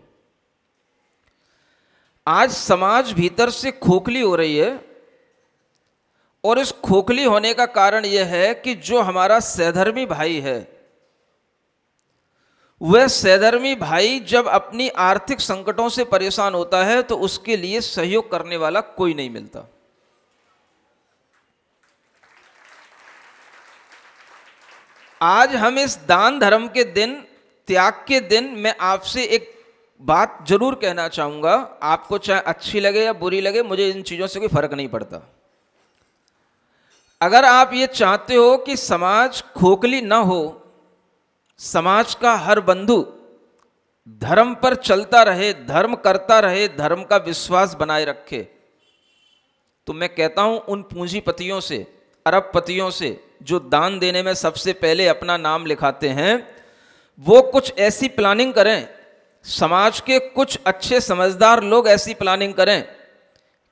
आज समाज भीतर से खोखली हो रही है, और इस खोखली होने का कारण यह है कि जो हमारा सहधर्मी भाई है, वह सहधर्मी भाई जब अपनी आर्थिक संकटों से परेशान होता है तो उसके लिए सहयोग करने वाला कोई नहीं मिलता। आज हम इस दान धर्म के दिन, त्याग के दिन, मैं आपसे एक बात जरूर कहना चाहूंगा, आपको चाहे अच्छी लगे या बुरी लगे, मुझे इन चीजों से कोई फर्क नहीं पड़ता। अगर आप ये चाहते हो कि समाज खोखली ना हो, समाज का हर बंधु धर्म पर चलता रहे, धर्म करता रहे, धर्म का विश्वास बनाए रखे, तो मैं कहता हूं उन पूंजीपतियों से अरबपतियों से जो दान देने में सबसे पहले अपना नाम लिखाते हैं, वो कुछ ऐसी प्लानिंग करें, समाज के कुछ अच्छे समझदार लोग ऐसी प्लानिंग करें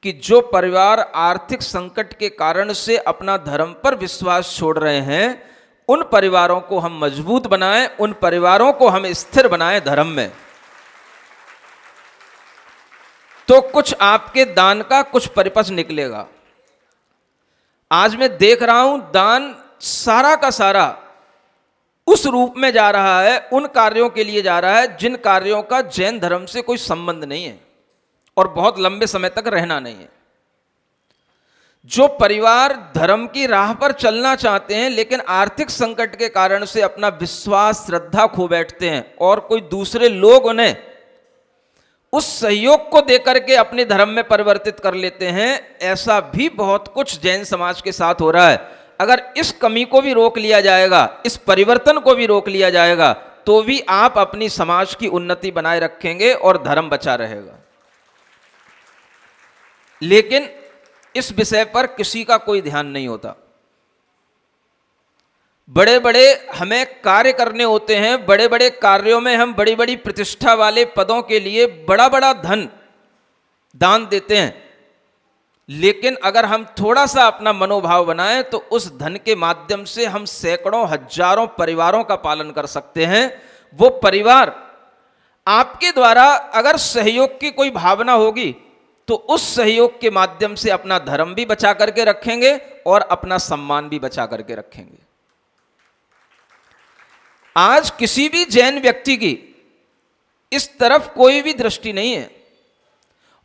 कि जो परिवार आर्थिक संकट के कारण से अपना धर्म पर विश्वास छोड़ रहे हैं, उन परिवारों को हम मजबूत बनाएं, उन परिवारों को हम स्थिर बनाएं धर्म में। तो कुछ आपके दान का कुछ परिपथ निकलेगा। आज मैं देख रहा हूं दान सारा का सारा उस रूप में जा रहा है, उन कार्यों के लिए जा रहा है जिन कार्यों का जैन धर्म से कोई संबंध नहीं है और बहुत लंबे समय तक रहना नहीं है। जो परिवार धर्म की राह पर चलना चाहते हैं लेकिन आर्थिक संकट के कारण से अपना विश्वास श्रद्धा खो बैठते हैं और कोई दूसरे लोग उन्हें उस सहयोग को देकर के अपने धर्म में परिवर्तित कर लेते हैं, ऐसा भी बहुत कुछ जैन समाज के साथ हो रहा है। अगर इस कमी को भी रोक लिया जाएगा, इस परिवर्तन को भी रोक लिया जाएगा, तो भी आप अपनी समाज की उन्नति बनाए रखेंगे और धर्म बचा रहेगा। लेकिन इस विषय पर किसी का कोई ध्यान नहीं होता। बड़े बड़े हमें कार्य करने होते हैं, बड़े बड़े कार्यों में हम बड़ी बड़ी प्रतिष्ठा वाले पदों के लिए बड़ा बड़ा धन दान देते हैं, लेकिन अगर हम थोड़ा सा अपना मनोभाव बनाएं तो उस धन के माध्यम से हम सैकड़ों हजारों परिवारों का पालन कर सकते हैं। वो परिवार आपके द्वारा अगर सहयोग की कोई भावना होगी तो उस सहयोग के माध्यम से अपना धर्म भी बचा करके रखेंगे और अपना सम्मान भी बचा करके रखेंगे। आज किसी भी जैन व्यक्ति की इस तरफ कोई भी दृष्टि नहीं है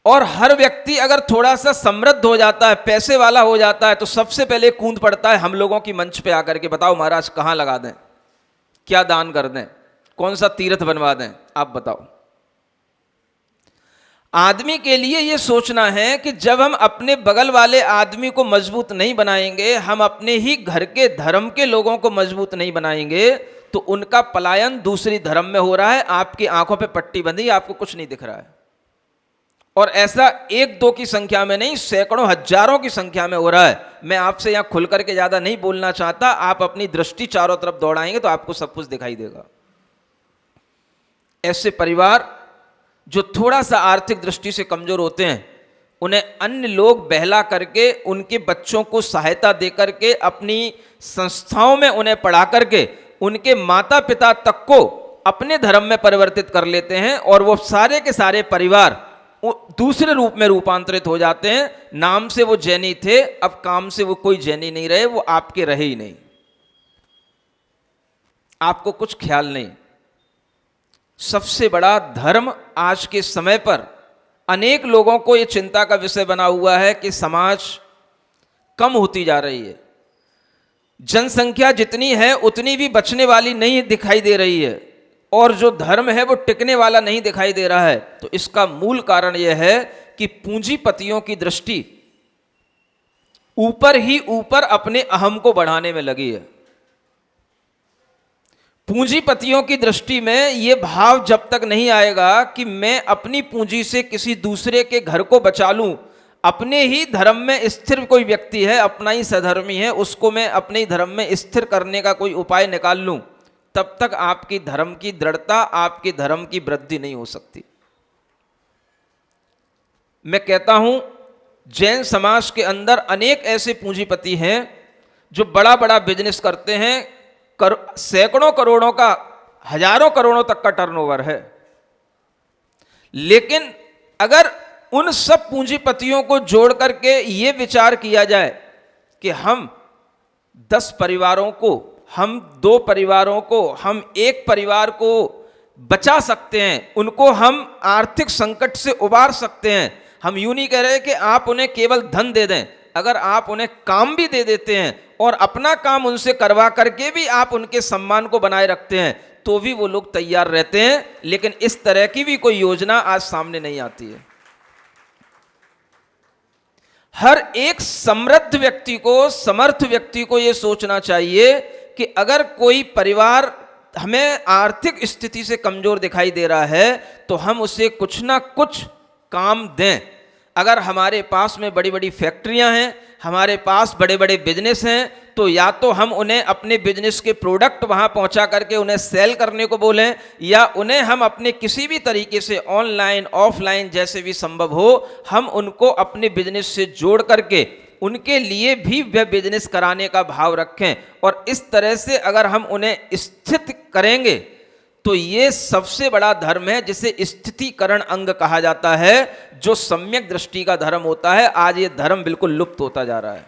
और हर व्यक्ति अगर थोड़ा सा समृद्ध हो जाता है, पैसे वाला हो जाता है, तो सबसे पहले कूद पड़ता है हम लोगों की मंच पे आकर के, बताओ महाराज कहां लगा दें, क्या दान कर दें, कौन सा तीर्थ बनवा दें, आप बताओ। आदमी के लिए यह सोचना है कि जब हम अपने बगल वाले आदमी को मजबूत नहीं बनाएंगे, हम अपने ही घर के धर्म के लोगों को मजबूत नहीं बनाएंगे, तो उनका पलायन दूसरी धर्म में हो रहा है। आपकी आंखों पे पट्टी बंधी, आपको कुछ नहीं दिख रहा है। और ऐसा एक दो की संख्या में नहीं, सैकड़ों हजारों की संख्या में हो रहा है। मैं आपसे यहां खुल करके ज्यादा नहीं बोलना चाहता, आप अपनी दृष्टि चारों तरफ दौड़ाएंगे तो आपको सब कुछ दिखाई देगा। ऐसे परिवार जो थोड़ा सा आर्थिक दृष्टि से कमजोर होते हैं, उन्हें अन्य लोग बहला करके, उनके बच्चों को सहायता दे करके, अपनी संस्थाओं में उन्हें पढ़ा करके उनके माता पिता तक को अपने धर्म में परिवर्तित कर लेते हैं और वो सारे के सारे परिवार दूसरे रूप में रूपांतरित हो जाते हैं। नाम से वो जैनी थे, अब काम से वो कोई जैनी नहीं रहे, वो आपके रहे ही नहीं, आपको कुछ ख्याल नहीं। सबसे बड़ा धर्म आज के समय पर अनेक लोगों को यह चिंता का विषय बना हुआ है कि समाज कम होती जा रही है, जनसंख्या जितनी है उतनी भी बचने वाली नहीं दिखाई दे रही है और जो धर्म है वो टिकने वाला नहीं दिखाई दे रहा है। तो इसका मूल कारण यह है कि पूंजीपतियों की दृष्टि ऊपर ही ऊपर अपने अहम को बढ़ाने में लगी है। पूंजीपतियों की दृष्टि में यह भाव जब तक नहीं आएगा कि मैं अपनी पूंजी से किसी दूसरे के घर को बचा लूं, अपने ही धर्म में स्थिर कोई व्यक्ति है, अपना ही सधर्मी है, उसको मैं अपने ही धर्म में स्थिर करने का कोई उपाय निकाल लूं, तब तक आपकी धर्म की दृढ़ता, आपके धर्म की वृद्धि नहीं हो सकती। मैं कहता हूं जैन समाज के अंदर अनेक ऐसे पूंजीपति हैं जो बड़ा बड़ा बिजनेस करते हैं, सैकड़ों करोड़ों का, हजारों करोड़ों तक का टर्नओवर है, लेकिन अगर उन सब पूंजीपतियों को जोड़ करके ये विचार किया जाए कि हम 10 परिवारों को, हम 2 परिवारों को, हम 1 परिवार को बचा सकते हैं, उनको हम आर्थिक संकट से उबार सकते हैं। हम यूं नहीं कह रहे कि आप उन्हें केवल धन दे दें, अगर आप उन्हें काम भी दे देते हैं और अपना काम उनसे करवा करके भी आप उनके सम्मान को बनाए रखते हैं, तो भी वो लोग तैयार रहते हैं। लेकिन इस तरह की भी कोई योजना आज सामने नहीं आती है। हर एक समृद्ध व्यक्ति को, समर्थ व्यक्ति को यह सोचना चाहिए कि अगर कोई परिवार हमें आर्थिक स्थिति से कमजोर दिखाई दे रहा है तो हम उसे कुछ ना कुछ काम दें। अगर हमारे पास में बड़ी बड़ी फैक्ट्रियां हैं, हमारे पास बड़े बड़े बिजनेस हैं, तो या तो हम उन्हें अपने बिजनेस के प्रोडक्ट वहां पहुंचा करके उन्हें सेल करने को बोलें, या उन्हें हम अपने किसी भी तरीके से ऑनलाइन ऑफलाइन जैसे भी संभव हो हम उनको अपने बिजनेस से जोड़ करके उनके लिए भी वह बिजनेस कराने का भाव रखें। और इस तरह से अगर हम उन्हें स्थित करेंगे तो ये सबसे बड़ा धर्म है, जिसे स्थितीकरण अंग कहा जाता है, जो सम्यक दृष्टि का धर्म होता है। आज ये धर्म बिल्कुल लुप्त होता जा रहा है।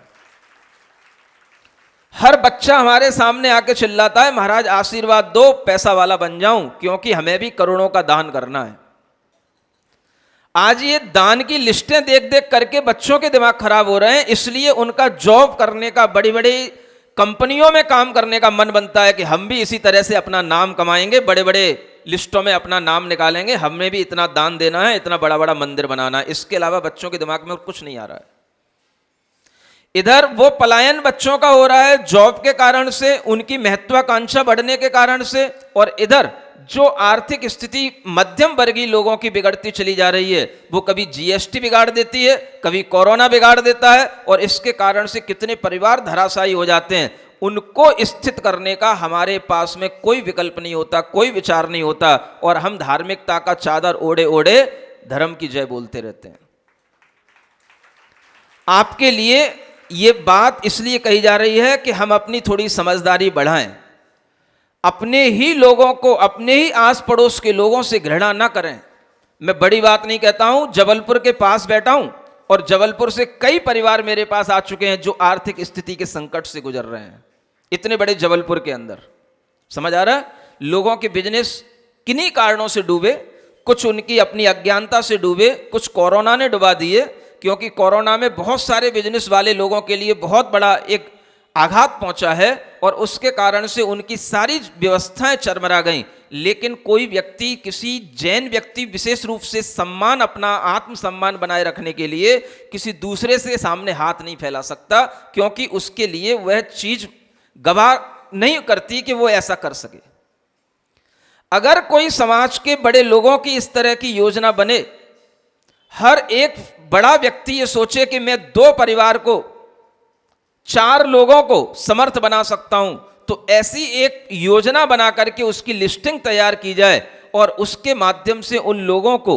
हर बच्चा हमारे सामने आके चिल्लाता है, महाराज आशीर्वाद दो, पैसा वाला बन जाऊं, क्योंकि हमें भी करोड़ों का दान करना है। आज ये दान की लिस्टें देख देख करके बच्चों के दिमाग खराब हो रहे हैं, इसलिए उनका जॉब करने का, बड़ी बड़ी कंपनियों में काम करने का मन बनता है कि हम भी इसी तरह से अपना नाम कमाएंगे, बड़े बड़े लिस्टों में अपना नाम निकालेंगे, हमें भी इतना दान देना है, इतना बड़ा बड़ा मंदिर बनाना है। इसके अलावा बच्चों के दिमाग में कुछ नहीं आ रहा है। इधर वो पलायन बच्चों का हो रहा है जॉब के कारण से, उनकी महत्वाकांक्षा बढ़ने के कारण से, और इधर जो आर्थिक स्थिति मध्यम वर्गीय लोगों की बिगड़ती चली जा रही है, वो कभी जीएसटी बिगाड़ देती है, कभी कोरोना बिगाड़ देता है, और इसके कारण से कितने परिवार धराशायी हो जाते हैं। उनको स्थित करने का हमारे पास में कोई विकल्प नहीं होता, कोई विचार नहीं होता, और हम धार्मिकता का चादर ओढ़े ओढ़े धर्म की जय बोलते रहते हैं। आपके लिए ये बात इसलिए कही जा रही है कि हम अपनी थोड़ी समझदारी बढ़ाएं, अपने ही लोगों को, अपने ही आस पड़ोस के लोगों से घृणा ना करें। मैं बड़ी बात नहीं कहता हूं, जबलपुर के पास बैठा हूं और जबलपुर से कई परिवार मेरे पास आ चुके हैं जो आर्थिक स्थिति के संकट से गुजर रहे हैं, इतने बड़े जबलपुर के अंदर। समझ आ रहा है? लोगों के बिजनेस किन्हीं कारणों से डूबे, कुछ उनकी अपनी अज्ञानता से डूबे, कुछ कोरोना ने डुबा दिए, क्योंकि कोरोना में बहुत सारे बिजनेस वाले लोगों के लिए बहुत बड़ा एक आघात पहुंचा है, और उसके कारण से उनकी सारी व्यवस्थाएं चरमरा गईं। लेकिन कोई व्यक्ति, किसी जैन व्यक्ति विशेष रूप से सम्मान, अपना आत्मसम्मान बनाए रखने के लिए किसी दूसरे से सामने हाथ नहीं फैला सकता, क्योंकि उसके लिए वह चीज गवाह नहीं करती कि वो ऐसा कर सके। अगर कोई समाज के बड़े लोगों की इस तरह की योजना बने, हर एक बड़ा व्यक्ति ये सोचे कि मैं 2 परिवार को, 4 लोगों को समर्थ बना सकता हूं, तो ऐसी एक योजना बना करके उसकी लिस्टिंग तैयार की जाए, और उसके माध्यम से उन लोगों को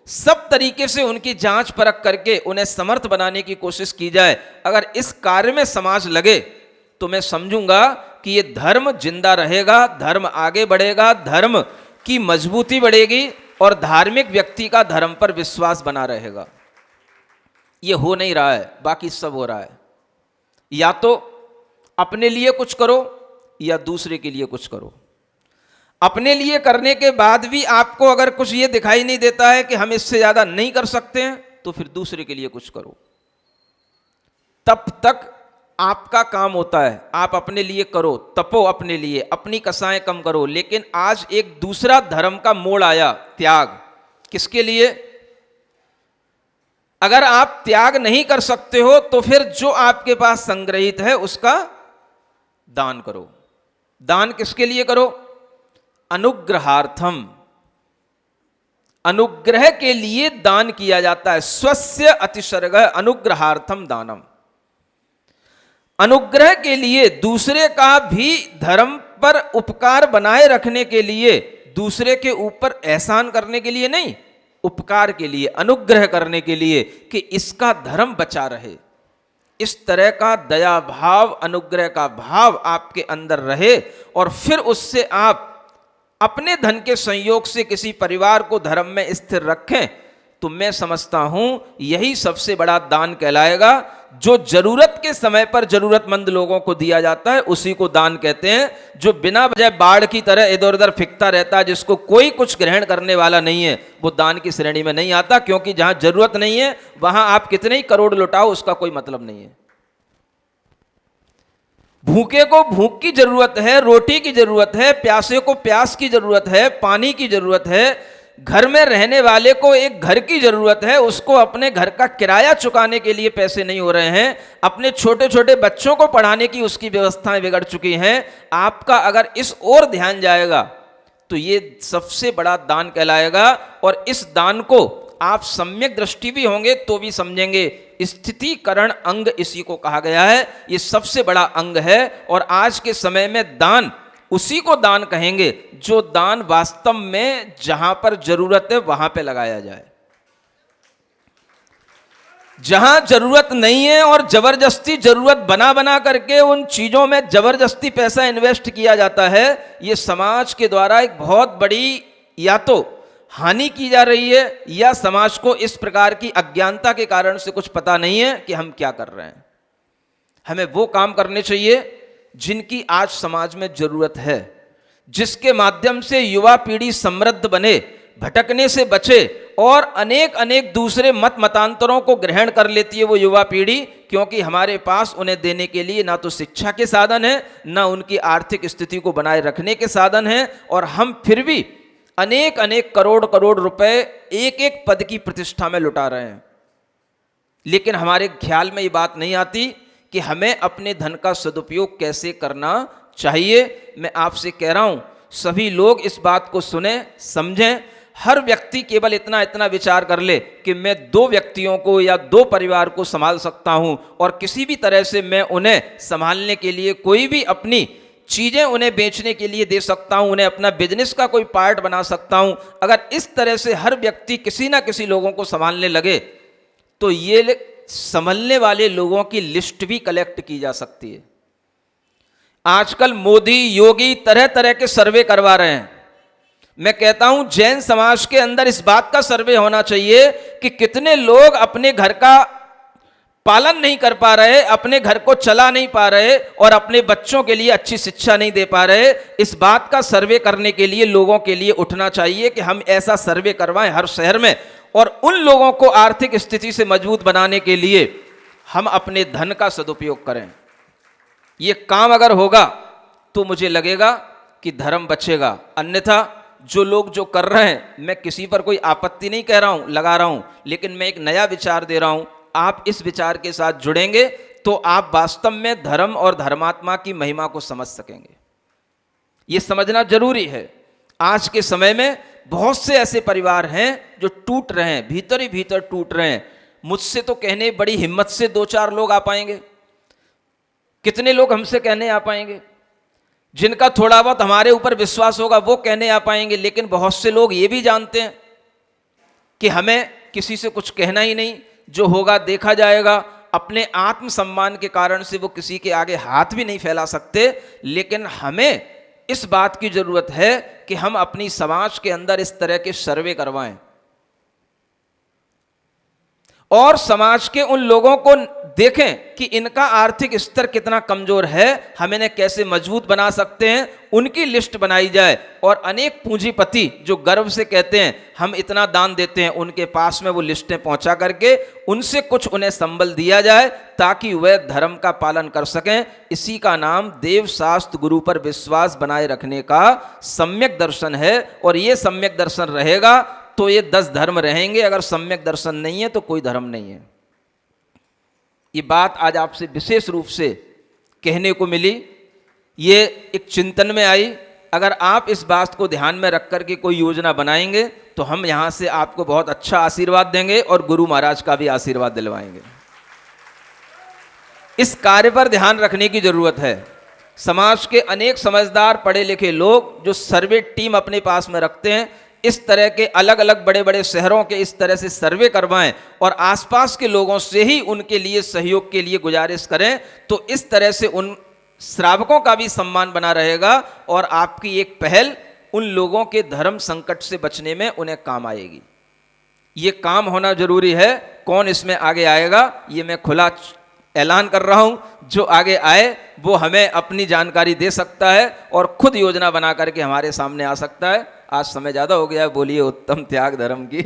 सब तरीके से उनकी जांच परख करके उन्हें समर्थ बनाने की कोशिश की जाए। अगर इस कार्य में समाज लगे तो मैं समझूंगा कि ये धर्म जिंदा रहेगा, धर्म आगे बढ़ेगा, धर्म की मजबूती बढ़ेगी, और धार्मिक व्यक्ति का धर्म पर विश्वास बना रहेगा। ये हो नहीं रहा है, बाकी सब हो रहा है। या तो अपने लिए कुछ करो या दूसरे के लिए कुछ करो। अपने लिए करने के बाद भी आपको अगर कुछ ये दिखाई नहीं देता है कि हम इससे ज्यादा नहीं कर सकते हैं, तो फिर दूसरे के लिए कुछ करो। तब तक आपका काम होता है, आप अपने लिए करो, तपो अपने लिए, अपनी कसाएं कम करो। लेकिन आज एक दूसरा धर्म का मोड़ आया, त्याग। किसके लिए? अगर आप त्याग नहीं कर सकते हो तो फिर जो आपके पास संग्रहित है उसका दान करो। दान किसके लिए करो? अनुग्रहार्थम। अनुग्रह के लिए दान किया जाता है। स्वस्य अतिसर्ग अनुग्रहार्थम दानम। अनुग्रह के लिए, दूसरे का भी धर्म पर उपकार बनाए रखने के लिए, दूसरे के ऊपर एहसान करने के लिए नहीं, उपकार के लिए, अनुग्रह करने के लिए कि इसका धर्म बचा रहे। इस तरह का दया भाव, अनुग्रह का भाव आपके अंदर रहे, और फिर उससे आप अपने धन के संयोग से किसी परिवार को धर्म में स्थिर रखें, तो मैं समझता हूं यही सबसे बड़ा दान कहलाएगा। जो जरूरत के समय पर जरूरतमंद लोगों को दिया जाता है उसी को दान कहते हैं। जो बिना वजह बाढ़ की तरह इधर उधर फिकता रहता है, जिसको कोई कुछ ग्रहण करने वाला नहीं है, वो दान की श्रेणी में नहीं आता, क्योंकि जहां जरूरत नहीं है वहां आप कितने ही करोड़ लुटाओ उसका कोई मतलब नहीं है। भूखे को भूख की जरूरत है, रोटी की जरूरत है, प्यासे को प्यास की जरूरत है, पानी की जरूरत है, घर में रहने वाले को एक घर की जरूरत है, उसको अपने घर का किराया चुकाने के लिए पैसे नहीं हो रहे हैं, अपने छोटे छोटे बच्चों को पढ़ाने की उसकी व्यवस्थाएं बिगड़ चुकी हैं। आपका अगर इस ओर ध्यान जाएगा तो ये सबसे बड़ा दान कहलाएगा, और इस दान को आप सम्यक दृष्टि भी होंगे तो भी समझेंगे। स्थितिकरण अंग इसी को कहा गया है, ये सबसे बड़ा अंग है। और आज के समय में दान उसी को दान कहेंगे जो दान वास्तव में जहां पर जरूरत है वहां पे लगाया जाए। जहां जरूरत नहीं है और जबरदस्ती जरूरत बना बना करके उन चीजों में जबरदस्ती पैसा इन्वेस्ट किया जाता है, ये समाज के द्वारा एक बहुत बड़ी या तो हानि की जा रही है या समाज को इस प्रकार की अज्ञानता के कारण से कुछ पता नहीं है कि हम क्या कर रहे हैं। हमें वो काम करने चाहिए जिनकी आज समाज में जरूरत है, जिसके माध्यम से युवा पीढ़ी समृद्ध बने, भटकने से बचे और अनेक अनेक दूसरे मत मतांतरों को ग्रहण कर लेती है वो युवा पीढ़ी, क्योंकि हमारे पास उन्हें देने के लिए ना तो शिक्षा के साधन है, ना उनकी आर्थिक स्थिति को बनाए रखने के साधन है। और हम फिर भी अनेक अनेक करोड़ करोड़ रुपए एक एक पद की प्रतिष्ठा में लुटा रहे हैं। लेकिन हमारे ख्याल में ये बात नहीं आती कि हमें अपने धन का सदुपयोग कैसे करना चाहिए। मैं आपसे कह रहा हूं सभी लोग इस बात को सुने, समझें। हर व्यक्ति केवल इतना इतना विचार कर ले कि मैं 2 व्यक्तियों को या 2 परिवार को संभाल सकता हूं और किसी भी तरह से मैं उन्हें संभालने के लिए कोई भी अपनी चीजें उन्हें बेचने के लिए दे सकता हूं, उन्हें अपना बिजनेस का कोई पार्ट बना सकता हूं। अगर इस तरह से हर व्यक्ति किसी ना किसी लोगों को संभालने लगे तो ये संभलने वाले लोगों की लिस्ट भी कलेक्ट की जा सकती है। आजकल मोदी योगी तरह तरह के सर्वे करवा रहे हैं। मैं कहता हूं जैन समाज के अंदर इस बात का सर्वे होना चाहिए कि कितने लोग अपने घर का पालन नहीं कर पा रहे, अपने घर को चला नहीं पा रहे और अपने बच्चों के लिए अच्छी शिक्षा नहीं दे पा रहे। इस बात का सर्वे करने के लिए लोगों के लिए उठना चाहिए कि हम ऐसा सर्वे करवाएं हर शहर में, और उन लोगों को आर्थिक स्थिति से मजबूत बनाने के लिए हम अपने धन का सदुपयोग करें। ये काम अगर होगा तो मुझे लगेगा कि धर्म बचेगा। अन्यथा जो लोग जो कर रहे हैं, मैं किसी पर कोई आपत्ति नहीं कह रहा हूं, लगा रहा हूं, लेकिन मैं एक नया विचार दे रहा हूं। आप इस विचार के साथ जुड़ेंगे तो आप वास्तव में धर्म और धर्मात्मा की महिमा को समझ सकेंगे। यह समझना जरूरी है। आज के समय में बहुत से ऐसे परिवार हैं जो टूट रहे हैं, भीतर ही भीतर टूट रहे हैं। मुझसे तो कहने बड़ी हिम्मत से 2-4 लोग आ पाएंगे, कितने लोग हमसे कहने आ पाएंगे? जिनका थोड़ा बहुत हमारे ऊपर विश्वास होगा वो कहने आ पाएंगे। लेकिन बहुत से लोग ये भी जानते हैं कि हमें किसी से कुछ कहना ही नहीं, जो होगा देखा जाएगा। अपने आत्मसम्मान के कारण से वो किसी के आगे हाथ भी नहीं फैला सकते। लेकिन हमें इस बात की जरूरत है कि हम अपनी समाज के अंदर इस तरह के सर्वे करवाएं और समाज के उन लोगों को देखें कि इनका आर्थिक स्तर कितना कमजोर है, हम इन्हें कैसे मजबूत बना सकते हैं, उनकी लिस्ट बनाई जाए। और अनेक पूंजीपति जो गर्व से कहते हैं हम इतना दान देते हैं, उनके पास में वो लिस्टें पहुंचा करके उनसे कुछ उन्हें संबल दिया जाए ताकि वह धर्म का पालन कर सकें। इसी का नाम देव शास्त्र गुरु पर विश्वास बनाए रखने का सम्यक दर्शन है। और ये सम्यक दर्शन रहेगा तो ये 10 धर्म रहेंगे। अगर सम्यक दर्शन नहीं है तो कोई धर्म नहीं है। ये बात आज आपसे विशेष रूप से कहने को मिली, ये एक चिंतन में आई। अगर आप इस बात को ध्यान में रख करके कोई योजना बनाएंगे तो हम यहां से आपको बहुत अच्छा आशीर्वाद देंगे और गुरु महाराज का भी आशीर्वाद दिलवाएंगे। इस कार्य पर ध्यान रखने की जरूरत है। समाज के अनेक समझदार पढ़े लिखे लोग जो सर्वे टीम अपने पास में रखते हैं, इस तरह के अलग अलग बड़े बड़े शहरों के इस तरह से सर्वे करवाएं और आसपास के लोगों से ही उनके लिए सहयोग के लिए गुजारिश करें। तो इस तरह से उन श्रावकों का भी सम्मान बना रहेगा और आपकी एक पहल उन लोगों के धर्म संकट से बचने में उन्हें काम आएगी। ये काम होना जरूरी है। कौन इसमें आगे आएगा ये मैं खुला ऐलान कर रहा हूं। जो आगे आए वो हमें अपनी जानकारी दे सकता है और खुद योजना बना करके हमारे सामने आ सकता है। आज समय ज़्यादा हो गया है, बोलिए उत्तम त्याग धर्म की।